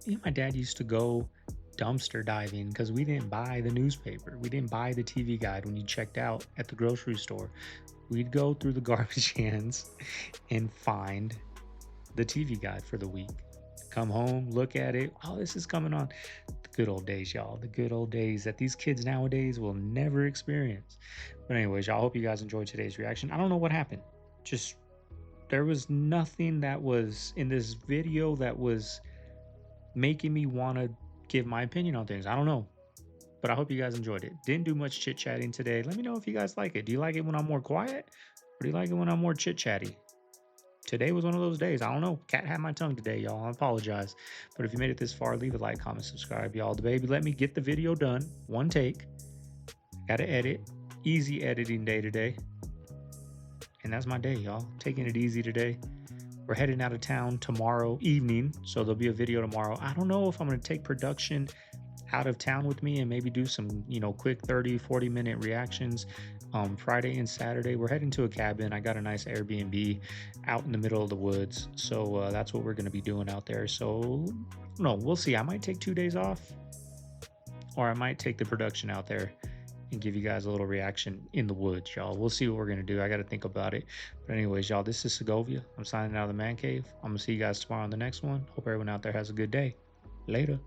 Me and my dad used to go dumpster diving because we didn't buy the newspaper. We didn't buy the TV guide when you checked out at the grocery store. We'd go through the garbage cans and find the TV guide for the week. Come home, look at it. Oh, this is coming on. The good old days, y'all. The good old days that these kids nowadays will never experience. But anyways, y'all, hope you guys enjoyed today's reaction. I don't know what happened. Just, there was nothing that was in this video that was making me want to give my opinion on things. I don't know. But I hope you guys enjoyed it. Didn't do much chit-chatting today. Let me know if you guys like it. Do you like it when I'm more quiet? Or do you like it when I'm more chit-chatty? Today was one of those days. I don't know. Cat had my tongue today, y'all. I apologize. But if you made it this far, leave a like, comment, subscribe, y'all. The baby let me get the video done. One take. Gotta edit. Easy editing day today. And that's my day, y'all. Taking it easy today. We're heading out of town tomorrow evening. So there'll be a video tomorrow. I don't know if I'm going to take production out of town with me and maybe do some, quick 30-40 minute reactions. Friday and Saturday we're heading to a cabin. I got a nice Airbnb out in the middle of the woods, so that's what we're going to be doing out there. So no, we'll see. I might take 2 days off, or I might take the production out there and give you guys a little reaction in the woods, y'all. We'll see what we're going to do. I got to think about it. But anyways, y'all, this is Segovia. I'm signing out of the man cave. I'm gonna see you guys tomorrow on the next one. Hope everyone out there has a good day. Later.